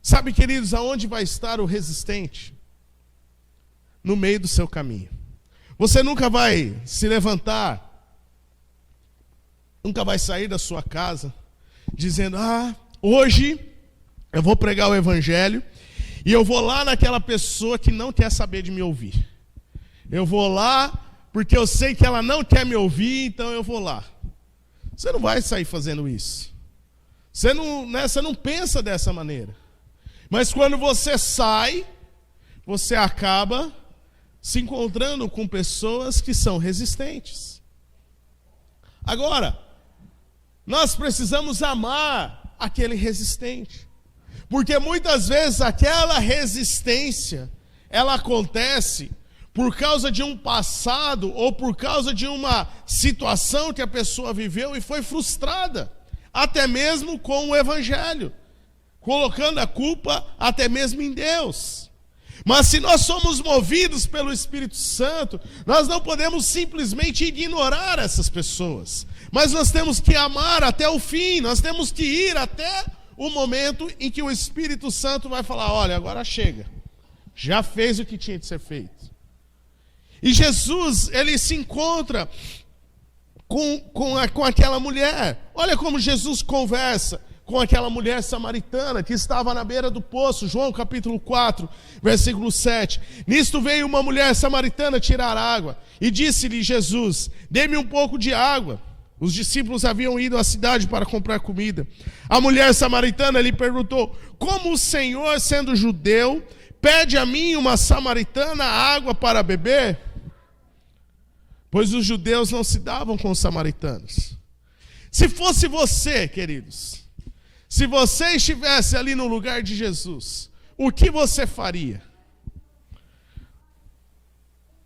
Sabe, queridos, aonde vai estar o resistente? No meio do seu caminho. Você nunca vai se levantar, nunca vai sair da sua casa, dizendo, hoje eu vou pregar o evangelho, e eu vou lá naquela pessoa que não quer saber de me ouvir. Eu vou lá porque eu sei que ela não quer me ouvir, então eu vou lá. Você não vai sair fazendo isso. Você não pensa dessa maneira. Mas quando você sai, você acaba se encontrando com pessoas que são resistentes. Agora, nós precisamos amar aquele resistente. Porque muitas vezes aquela resistência, ela acontece por causa de um passado ou por causa de uma situação que a pessoa viveu e foi frustrada, até mesmo com o evangelho, colocando a culpa até mesmo em Deus. Mas se nós somos movidos pelo Espírito Santo, nós não podemos simplesmente ignorar essas pessoas, mas nós temos que amar até o fim, nós temos que ir até o momento em que o Espírito Santo vai falar, olha, agora chega, já fez o que tinha de ser feito. E Jesus, ele se encontra com aquela mulher. Olha como Jesus conversa com aquela mulher samaritana que estava na beira do poço. João capítulo 4, versículo 7. Nisto veio uma mulher samaritana tirar água, e disse-lhe Jesus, dê-me um pouco de água. Os discípulos haviam ido à cidade para comprar comida. A mulher samaritana lhe perguntou, como o Senhor, sendo judeu, pede a mim, uma samaritana, água para beber? Pois os judeus não se davam com os samaritanos. Se fosse você, queridos, se você estivesse ali no lugar de Jesus, o que você faria?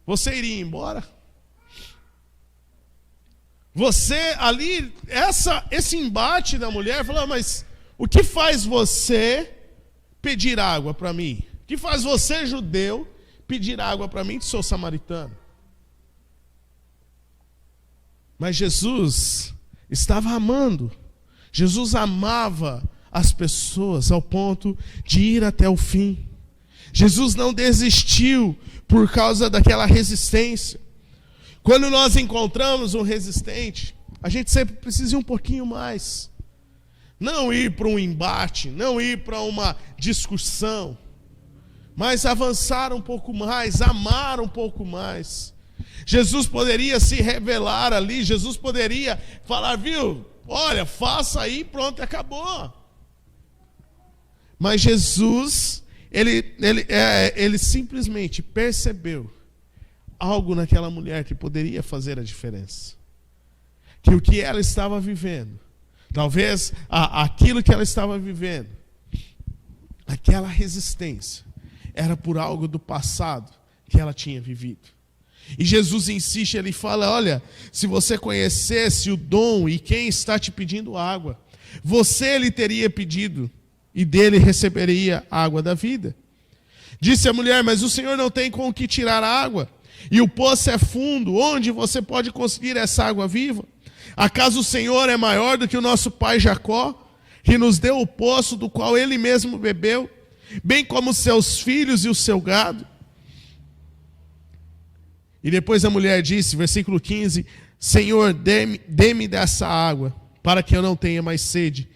Você iria embora? Você ali, esse embate da mulher, falou, mas o que faz você pedir água para mim? O que faz você, judeu, pedir água para mim, que sou samaritano? Mas Jesus estava amando. Jesus amava as pessoas ao ponto de ir até o fim. Jesus não desistiu por causa daquela resistência. Quando nós encontramos um resistente, a gente sempre precisa ir um pouquinho mais. Não ir para um embate, não ir para uma discussão, mas avançar um pouco mais, amar um pouco mais. Jesus poderia se revelar ali, Jesus poderia falar, viu, olha, faça aí, pronto, acabou. Mas Jesus, ele simplesmente percebeu algo naquela mulher que poderia fazer a diferença. Que o que ela estava vivendo, talvez aquilo que ela estava vivendo, aquela resistência, era por algo do passado que ela tinha vivido. E Jesus insiste, ele fala, olha, se você conhecesse o dom e quem está te pedindo água, você lhe teria pedido e dele receberia a água da vida. Disse a mulher, mas o Senhor não tem com o que tirar água, e o poço é fundo, onde você pode conseguir essa água viva? Acaso o Senhor é maior do que o nosso pai Jacó, que nos deu o poço do qual ele mesmo bebeu, bem como os seus filhos e o seu gado? E depois a mulher disse, versículo 15, Senhor, dê-me dessa água, para que eu não tenha mais sede,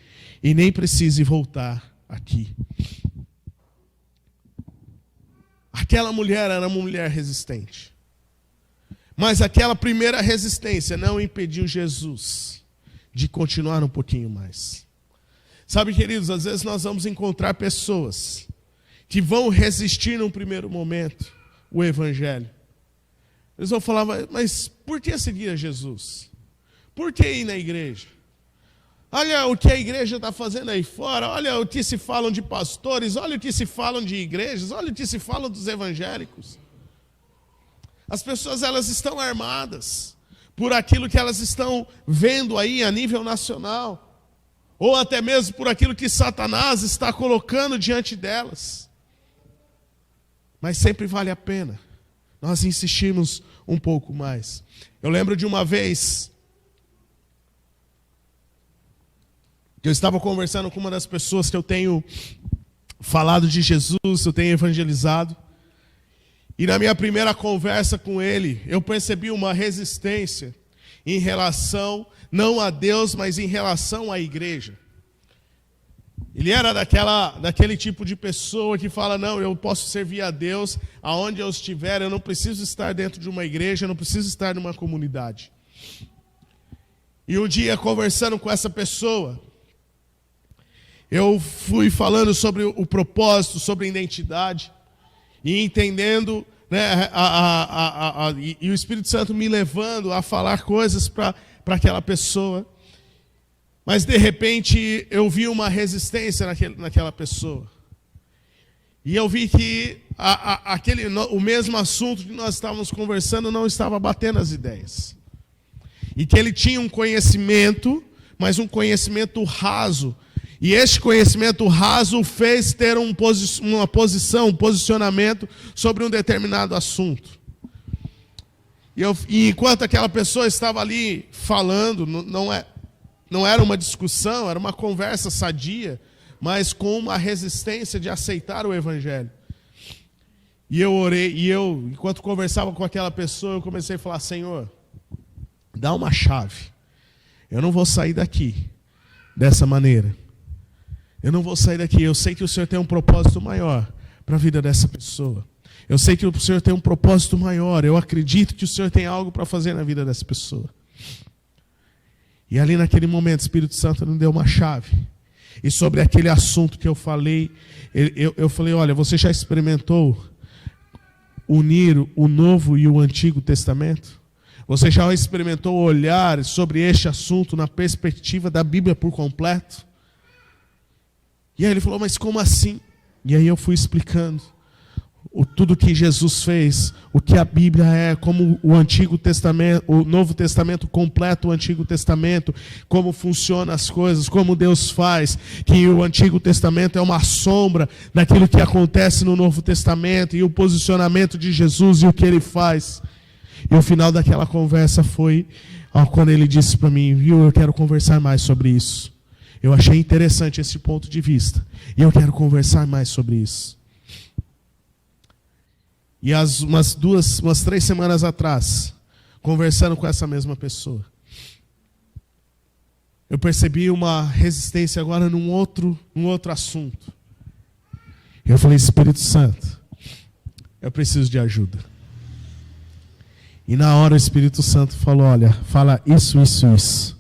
e nem precise voltar aqui. Aquela mulher era uma mulher resistente. Mas aquela primeira resistência não impediu Jesus de continuar um pouquinho mais. Sabe, queridos, às vezes nós vamos encontrar pessoas que vão resistir num primeiro momento o evangelho. Eles vão falar, mas por que seguir a Jesus? Por que ir na igreja? Olha o que a igreja está fazendo aí fora, olha o que se falam de pastores, olha o que se falam de igrejas, olha o que se fala dos evangélicos. As pessoas, elas estão armadas por aquilo que elas estão vendo aí a nível nacional, ou até mesmo por aquilo que Satanás está colocando diante delas. Mas sempre vale a pena nós insistimos um pouco mais. Eu lembro de uma vez que eu estava conversando com uma das pessoas que eu tenho falado de Jesus, eu tenho evangelizado. E na minha primeira conversa com ele, eu percebi uma resistência em relação, não a Deus, mas em relação à igreja. Ele era daquele tipo de pessoa que fala, não, eu posso servir a Deus aonde eu estiver, eu não preciso estar dentro de uma igreja, eu não preciso estar numa comunidade. E um dia, conversando com essa pessoa, eu fui falando sobre o propósito, sobre a identidade, e entendendo, né, e o Espírito Santo me levando a falar coisas para aquela pessoa. Mas de repente eu vi uma resistência naquela pessoa. E eu vi que o mesmo assunto que nós estávamos conversando não estava batendo as ideias. E que ele tinha um conhecimento, mas um conhecimento raso. E este conhecimento raso fez ter uma posição, um posicionamento sobre um determinado assunto. E enquanto aquela pessoa estava ali falando, não era uma discussão, era uma conversa sadia, mas com uma resistência de aceitar o evangelho. E eu orei, enquanto conversava com aquela pessoa, eu comecei a falar, Senhor, dá uma chave. Eu não vou sair daqui dessa maneira. Eu não vou sair daqui. Eu sei que o Senhor tem um propósito maior para a vida dessa pessoa. Eu sei que o Senhor tem um propósito maior. Eu acredito que o Senhor tem algo para fazer na vida dessa pessoa. E ali naquele momento, o Espírito Santo me deu uma chave. E sobre aquele assunto que eu falei, eu falei, olha, você já experimentou unir o Novo e o Antigo Testamento? Você já experimentou olhar sobre este assunto na perspectiva da Bíblia por completo? E aí ele falou, mas como assim? E aí eu fui explicando tudo que Jesus fez, o que a Bíblia é, como o Antigo Testamento, o Novo Testamento completa o Antigo Testamento, como funcionam as coisas, como Deus faz, que o Antigo Testamento é uma sombra daquilo que acontece no Novo Testamento, e o posicionamento de Jesus e o que ele faz. E o final daquela conversa foi quando ele disse para mim, viu, eu quero conversar mais sobre isso. Eu achei interessante esse ponto de vista. E eu quero conversar mais sobre isso. E umas 3 semanas atrás, conversando com essa mesma pessoa, eu percebi uma resistência agora num outro assunto. Eu falei, Espírito Santo, eu preciso de ajuda. E na hora o Espírito Santo falou, olha, fala isso, isso, isso.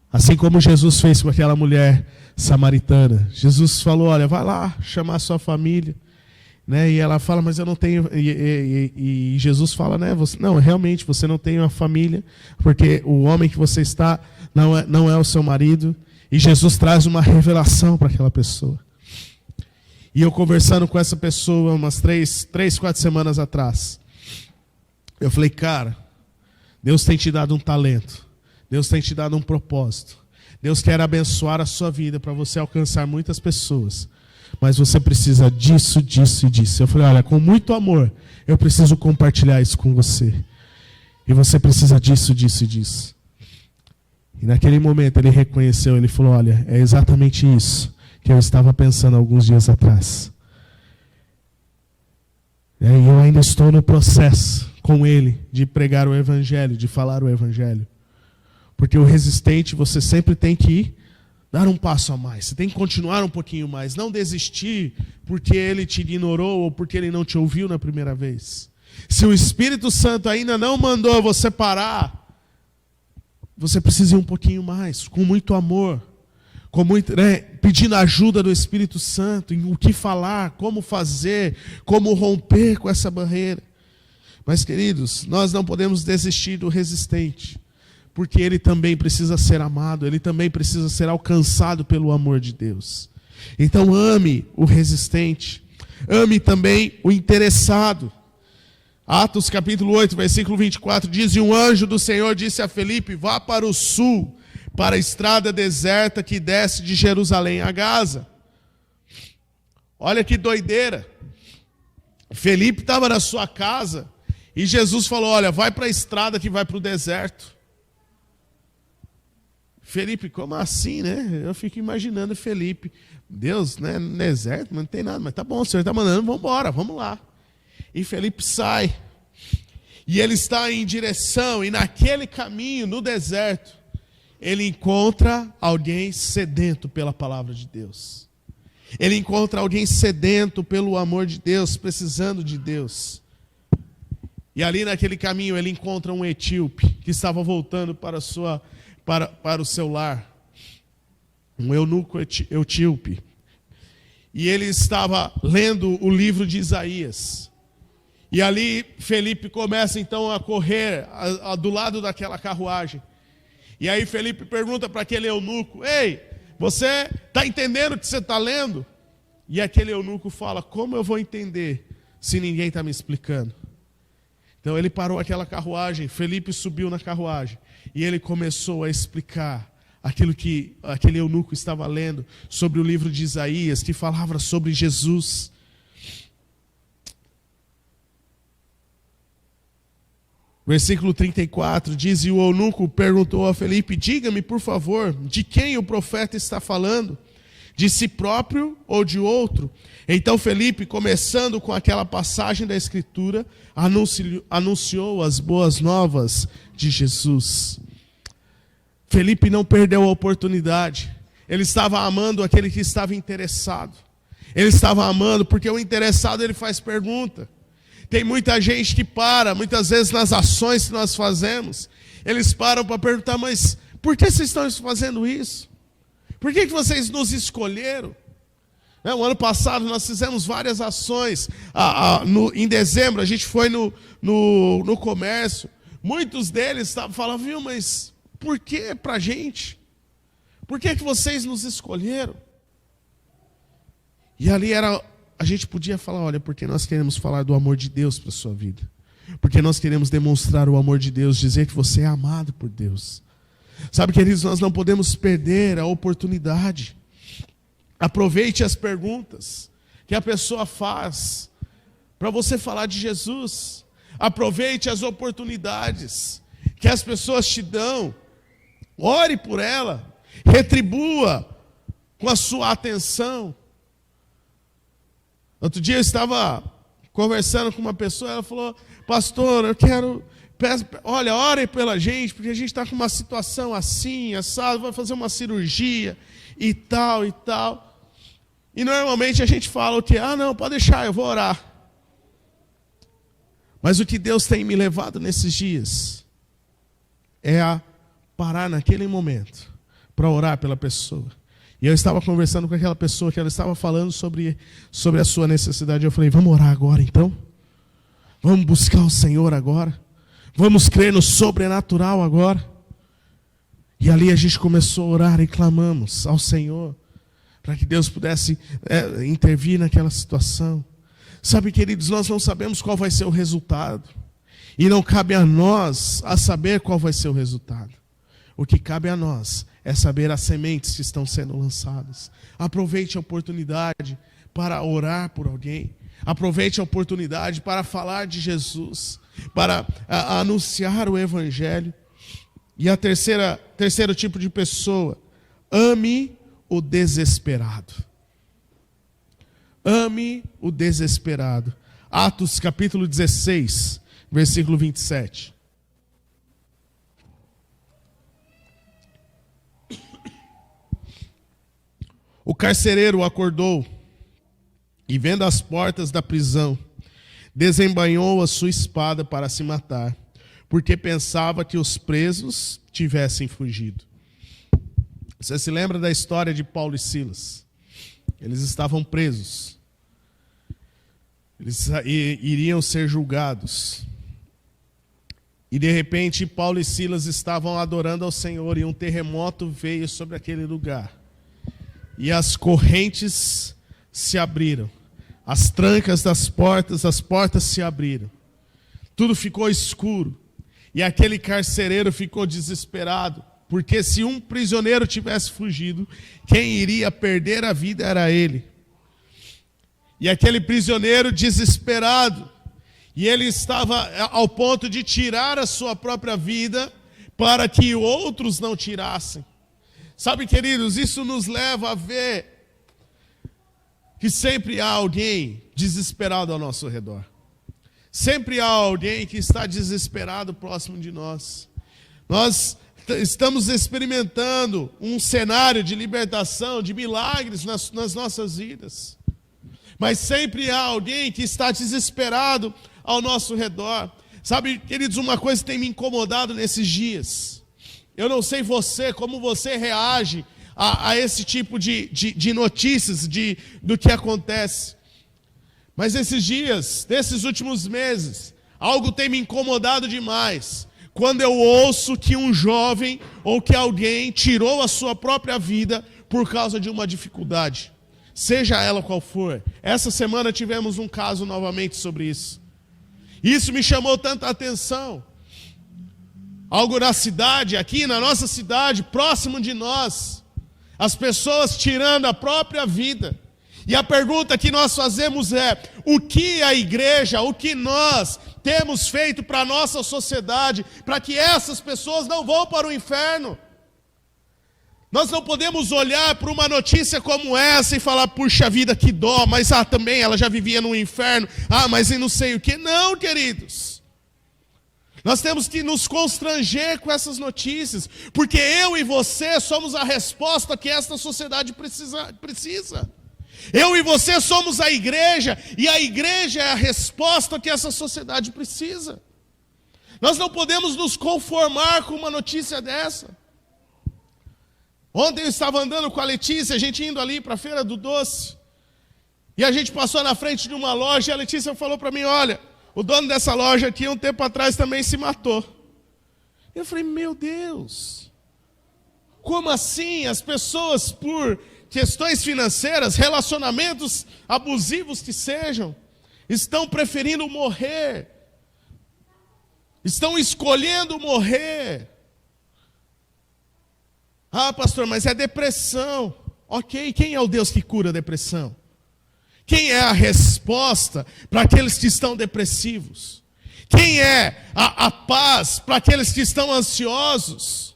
Assim como Jesus fez com aquela mulher samaritana. Jesus falou, olha, vai lá chamar a sua família. Né? E ela fala, mas eu não tenho... E Jesus fala, né? Não, realmente, você não tem uma família, porque o homem que você está não é o seu marido. E Jesus traz uma revelação para aquela pessoa. E eu conversando com essa pessoa umas 4 semanas atrás, eu falei, cara, Deus tem te dado um talento. Deus tem te dado um propósito. Deus quer abençoar a sua vida para você alcançar muitas pessoas. Mas você precisa disso, disso e disso. Eu falei, olha, com muito amor, eu preciso compartilhar isso com você. E você precisa disso, disso e disso. E naquele momento ele reconheceu, ele falou, olha, é exatamente isso que eu estava pensando alguns dias atrás. E eu ainda estou no processo com ele de pregar o evangelho, de falar o evangelho. Porque o resistente, você sempre tem que ir, dar um passo a mais. Você tem que continuar um pouquinho mais. Não desistir porque ele te ignorou ou porque ele não te ouviu na primeira vez. Se o Espírito Santo ainda não mandou você parar, você precisa ir um pouquinho mais, com muito amor, com muito, pedindo a ajuda do Espírito Santo em o que falar, como fazer, como romper com essa barreira. Mas, queridos, nós não podemos desistir do resistente, porque ele também precisa ser amado, ele também precisa ser alcançado pelo amor de Deus. Então ame o resistente, ame também o interessado. Atos capítulo 8, versículo 24 diz, e um anjo do Senhor disse a Felipe, vá para o sul, para a estrada deserta que desce de Jerusalém a Gaza. Olha que doideira. Felipe estava na sua casa e Jesus falou, olha, vai para a estrada que vai para o deserto. Felipe, como assim, né? Eu fico imaginando Felipe, Deus, né, no deserto, não tem nada, mas tá bom, o Senhor está mandando, vamos embora, vamos lá. E Felipe sai, e ele está em direção, e naquele caminho, no deserto, ele encontra alguém sedento pela palavra de Deus. Ele encontra alguém sedento pelo amor de Deus, precisando de Deus. E ali naquele caminho ele encontra um etíope, que estava voltando para o seu lar, um eunuco etíope. E ele estava lendo o livro de Isaías. E ali Felipe começa então a correr do lado daquela carruagem. E aí Felipe pergunta para aquele eunuco, ei, você está entendendo o que você está lendo? E aquele eunuco fala, como eu vou entender se ninguém está me explicando? Então ele parou aquela carruagem, Felipe subiu na carruagem e ele começou a explicar aquilo que aquele eunuco estava lendo sobre o livro de Isaías, que falava sobre Jesus. Versículo 34 diz, e o eunuco perguntou a Felipe, diga-me por favor, de quem o profeta está falando? De si próprio ou de outro? Então Felipe, começando com aquela passagem da Escritura, anunciou as boas novas de Jesus. Felipe não perdeu a oportunidade. Ele estava amando aquele que estava interessado. Ele estava amando porque o interessado ele faz pergunta. Tem muita gente que para, muitas vezes nas ações que nós fazemos, eles param para perguntar, mas por que vocês estão fazendo isso? Por que vocês nos escolheram? O ano passado nós fizemos várias ações. Em dezembro a gente foi no comércio. Muitos deles falavam, viu, mas por que para a gente? Por que vocês nos escolheram? E ali a gente podia falar, olha, porque nós queremos falar do amor de Deus para a sua vida. Porque nós queremos demonstrar o amor de Deus, dizer que você é amado por Deus. Sabe, queridos, nós não podemos perder a oportunidade. Aproveite as perguntas que a pessoa faz para você falar de Jesus. Aproveite as oportunidades que as pessoas te dão. Ore por ela. Retribua com a sua atenção. Outro dia eu estava conversando com uma pessoa, ela falou, pastor, olha, ore pela gente, porque a gente está com uma situação assim, assado, vai fazer uma cirurgia e tal e tal. E normalmente a gente fala o que? Não, pode deixar, eu vou orar. Mas o que Deus tem me levado nesses dias é a parar naquele momento para orar pela pessoa. E eu estava conversando com aquela pessoa que ela estava falando sobre a sua necessidade. Eu falei, vamos orar agora então? Vamos buscar o Senhor agora? Vamos crer no sobrenatural agora? E ali a gente começou a orar e clamamos ao Senhor para que Deus pudesse intervir naquela situação. Sabe, queridos, nós não sabemos qual vai ser o resultado. E não cabe a nós a saber qual vai ser o resultado. O que cabe a nós é saber as sementes que estão sendo lançadas. Aproveite a oportunidade para orar por alguém. Aproveite a oportunidade para falar de Jesus, para anunciar o Evangelho. E a terceiro tipo de pessoa, ame o desesperado. Ame o desesperado. Atos capítulo 16, versículo 27. O carcereiro acordou e, vendo as portas da prisão, desembainhou a sua espada para se matar, porque pensava que os presos tivessem fugido. Você se lembra da história de Paulo e Silas? Eles estavam presos. Eles iriam ser julgados. E de repente Paulo e Silas estavam adorando ao Senhor e um terremoto veio sobre aquele lugar. E as correntes se abriram. As trancas das portas, as portas se abriram. Tudo ficou escuro. E aquele carcereiro ficou desesperado. Porque se um prisioneiro tivesse fugido, quem iria perder a vida era ele. E aquele prisioneiro desesperado, e ele estava ao ponto de tirar a sua própria vida para que outros não tirassem. Sabe, queridos, isso nos leva a ver que sempre há alguém desesperado ao nosso redor. Sempre há alguém que está desesperado próximo de nós. Nós estamos experimentando um cenário de libertação, de milagres nas nossas vidas. Mas sempre há alguém que está desesperado ao nosso redor. Sabe, queridos, uma coisa tem me incomodado nesses dias. Eu não sei você, como você reage a esse tipo de notícias do que acontece. Mas esses dias, nesses últimos meses, algo tem me incomodado demais. Quando eu ouço que um jovem ou que alguém tirou a sua própria vida por causa de uma dificuldade. Seja ela qual for. Essa semana tivemos um caso novamente sobre isso. Isso me chamou tanta atenção. Algo na cidade, aqui na nossa cidade, próximo de nós. As pessoas tirando a própria vida. E a pergunta que nós fazemos é: o que a igreja, o que nós temos feito para a nossa sociedade, para que essas pessoas não vão para o inferno? Nós não podemos olhar para uma notícia como essa e falar: puxa vida, que dó, mas também ela já vivia no inferno, mas eu não sei o que. Não, queridos. Nós temos que nos constranger com essas notícias, porque eu e você somos a resposta que esta sociedade precisa. Eu e você somos a igreja, e a igreja é a resposta que essa sociedade precisa. Nós não podemos nos conformar com uma notícia dessa. Ontem eu estava andando com a Letícia, a gente indo ali para a Feira do Doce, e a gente passou na frente de uma loja, e a Letícia falou para mim: olha, o dono dessa loja aqui, um tempo atrás, também se matou. Eu falei: meu Deus, como assim? As pessoas, por questões financeiras, relacionamentos abusivos que sejam, estão preferindo morrer, estão escolhendo morrer. Pastor, mas é depressão. Ok, quem é o Deus que cura a depressão? Quem é a resposta para aqueles que estão depressivos? Quem é a paz para aqueles que estão ansiosos?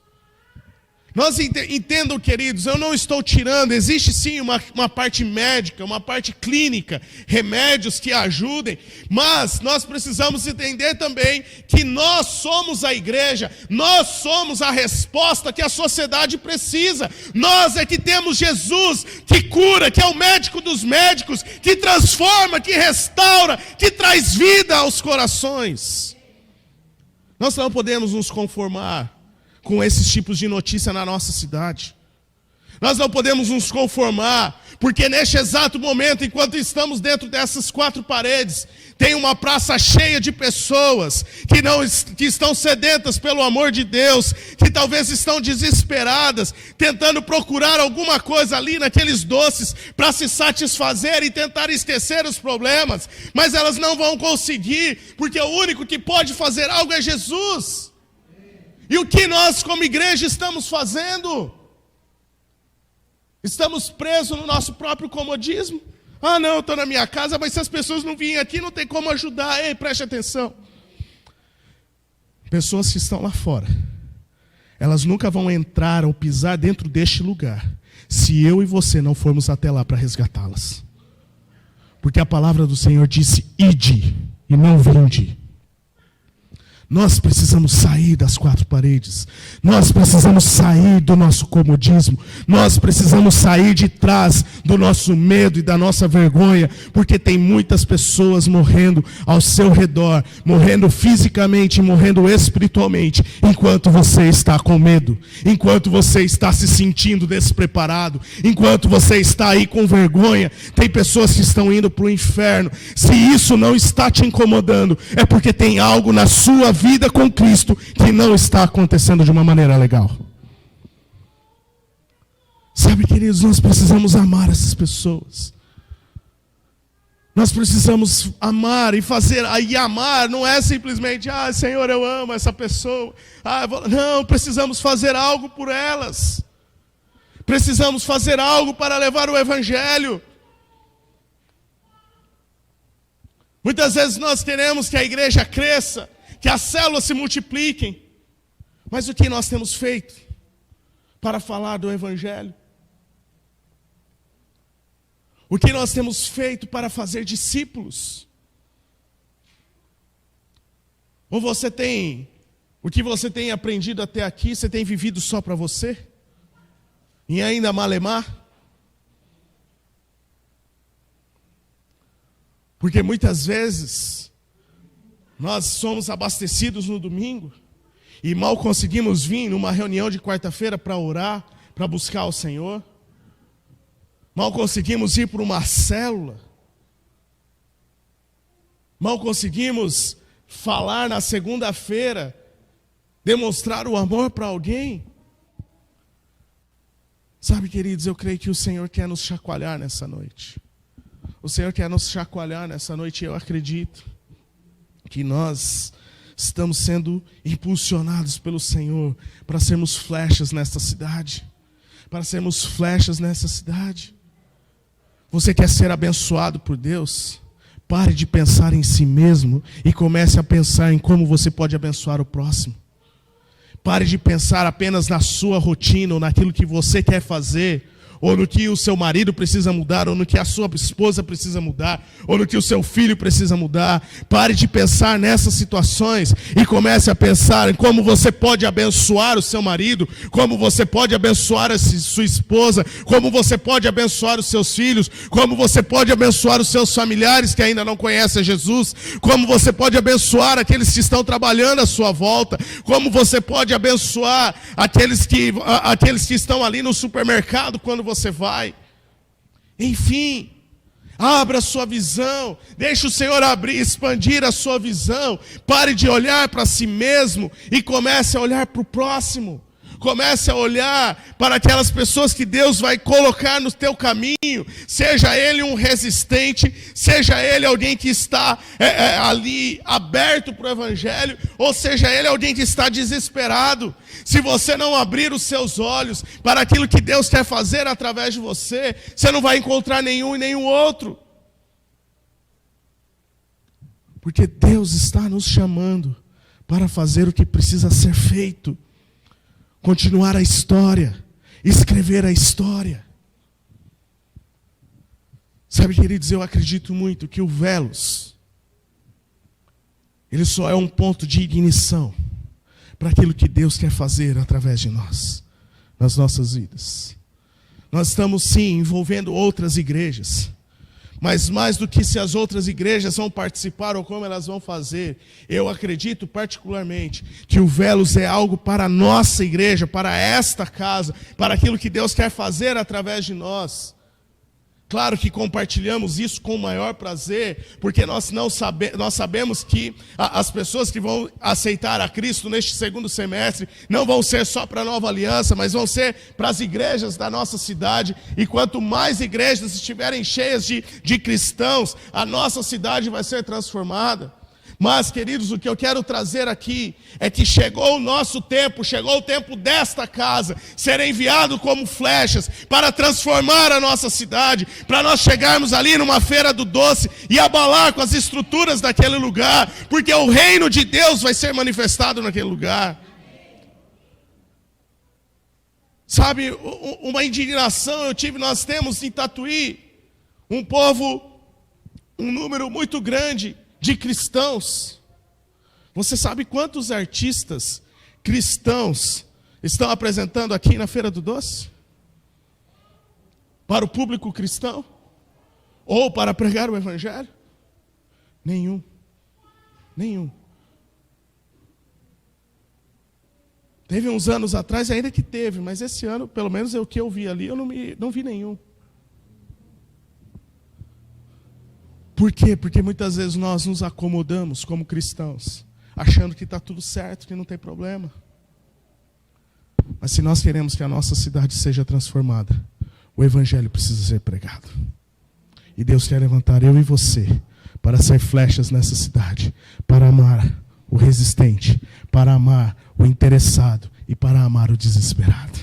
Nós entendam, queridos, eu não estou tirando, existe sim uma parte médica, uma parte clínica, remédios que ajudem, mas nós precisamos entender também que nós somos a igreja, nós somos a resposta que a sociedade precisa. Nós é que temos Jesus, que cura, que é o médico dos médicos, que transforma, que restaura, que traz vida aos corações. Nós não podemos nos conformar com esses tipos de notícia na nossa cidade. Nós não podemos nos conformar, porque neste exato momento, enquanto estamos dentro dessas quatro paredes, tem uma praça cheia de pessoas que estão sedentas pelo amor de Deus, que talvez estão desesperadas, tentando procurar alguma coisa ali naqueles doces para se satisfazer e tentar esquecer os problemas, mas elas não vão conseguir, porque o único que pode fazer algo é Jesus. E o que nós como igreja estamos fazendo? Estamos presos no nosso próprio comodismo. Não, eu estou na minha casa, mas se as pessoas não virem aqui, não tem como ajudar. Ei, preste atenção. Pessoas que estão lá fora, elas nunca vão entrar ou pisar dentro deste lugar, se eu e você não formos até lá para resgatá-las. Porque a palavra do Senhor disse, ide, e não vinde. Nós precisamos sair das quatro paredes. Nós precisamos sair do nosso comodismo. Nós precisamos sair de trás do nosso medo e da nossa vergonha. Porque tem muitas pessoas morrendo ao seu redor. Morrendo fisicamente e morrendo espiritualmente. Enquanto você está com medo. Enquanto você está se sentindo despreparado. Enquanto você está aí com vergonha. Tem pessoas que estão indo para o inferno. Se isso não está te incomodando, é porque tem algo na sua vida com Cristo que não está acontecendo de uma maneira legal. Sabe, queridos, nós precisamos amar essas pessoas. Nós precisamos amar e fazer. E amar não é simplesmente, Senhor, eu amo essa pessoa. Não, precisamos fazer algo por elas. Precisamos fazer algo para levar o evangelho. Muitas vezes nós queremos que a igreja cresça, que as células se multipliquem. Mas o que nós temos feito para falar do evangelho? O que nós temos feito para fazer discípulos? Ou o que você tem aprendido até aqui, você tem vivido só para você? E ainda malemar? Porque muitas vezes nós somos abastecidos no domingo e mal conseguimos vir numa reunião de quarta-feira para orar, para buscar o Senhor. Mal conseguimos ir para uma célula. Mal conseguimos falar na segunda-feira, demonstrar o amor para alguém. Sabe, queridos, eu creio que o Senhor quer nos chacoalhar nessa noite. O Senhor quer nos chacoalhar nessa noite e eu acredito que nós estamos sendo impulsionados pelo Senhor para sermos flechas nesta cidade. Para sermos flechas nessa cidade. Você quer ser abençoado por Deus? Pare de pensar em si mesmo e comece a pensar em como você pode abençoar o próximo. Pare de pensar apenas na sua rotina ou naquilo que você quer fazer, ou no que o seu marido precisa mudar, ou no que a sua esposa precisa mudar, ou no que o seu filho precisa mudar. Pare de pensar nessas situações e comece a pensar em como você pode abençoar o seu marido, como você pode abençoar a sua esposa, como você pode abençoar os seus filhos, como você pode abençoar os seus familiares que ainda não conhecem Jesus, como você pode abençoar aqueles que estão trabalhando à sua volta, como você pode abençoar aqueles que estão ali no supermercado quando você vai. Enfim, abra a sua visão, deixe o Senhor expandir a sua visão. Pare de olhar para si mesmo e comece a olhar para o próximo. Comece a olhar para aquelas pessoas que Deus vai colocar no teu caminho. Seja ele um resistente, seja ele alguém que está ali aberto para o evangelho, ou seja ele alguém que está desesperado. Se você não abrir os seus olhos para aquilo que Deus quer fazer através de você, você não vai encontrar nenhum e nenhum outro. Porque Deus está nos chamando para fazer o que precisa ser feito. Continuar a história, escrever a história. Sabe, queridos, eu acredito muito que o Velos, ele só é um ponto de ignição para aquilo que Deus quer fazer através de nós, nas nossas vidas. Nós estamos sim envolvendo outras igrejas, mas mais do que se as outras igrejas vão participar ou como elas vão fazer, eu acredito particularmente que o Velos é algo para a nossa igreja, para esta casa, para aquilo que Deus quer fazer através de nós. Claro que compartilhamos isso com o maior prazer, porque nós sabemos que as pessoas que vão aceitar a Cristo neste segundo semestre não vão ser só para a Nova Aliança, mas vão ser para as igrejas da nossa cidade. E quanto mais igrejas estiverem cheias de cristãos, a nossa cidade vai ser transformada. Mas, queridos, o que eu quero trazer aqui é que chegou o nosso tempo, chegou o tempo desta casa ser enviado como flechas para transformar a nossa cidade, para nós chegarmos ali numa feira do doce e abalar com as estruturas daquele lugar, porque o reino de Deus vai ser manifestado naquele lugar. Sabe, uma indignação eu tive, nós temos em Tatuí um povo, um número muito grande de cristãos. Você sabe quantos artistas cristãos estão apresentando aqui na Feira do Doce? Para o público cristão? Ou para pregar o evangelho? Nenhum. Teve uns anos atrás, ainda que teve, mas esse ano, pelo menos o que eu vi ali, eu não vi nenhum. Por quê? Porque muitas vezes nós nos acomodamos como cristãos, achando que está tudo certo, que não tem problema. Mas se nós queremos que a nossa cidade seja transformada, o evangelho precisa ser pregado. E Deus quer levantar eu e você para ser flechas nessa cidade, para amar o resistente, para amar o interessado e para amar o desesperado.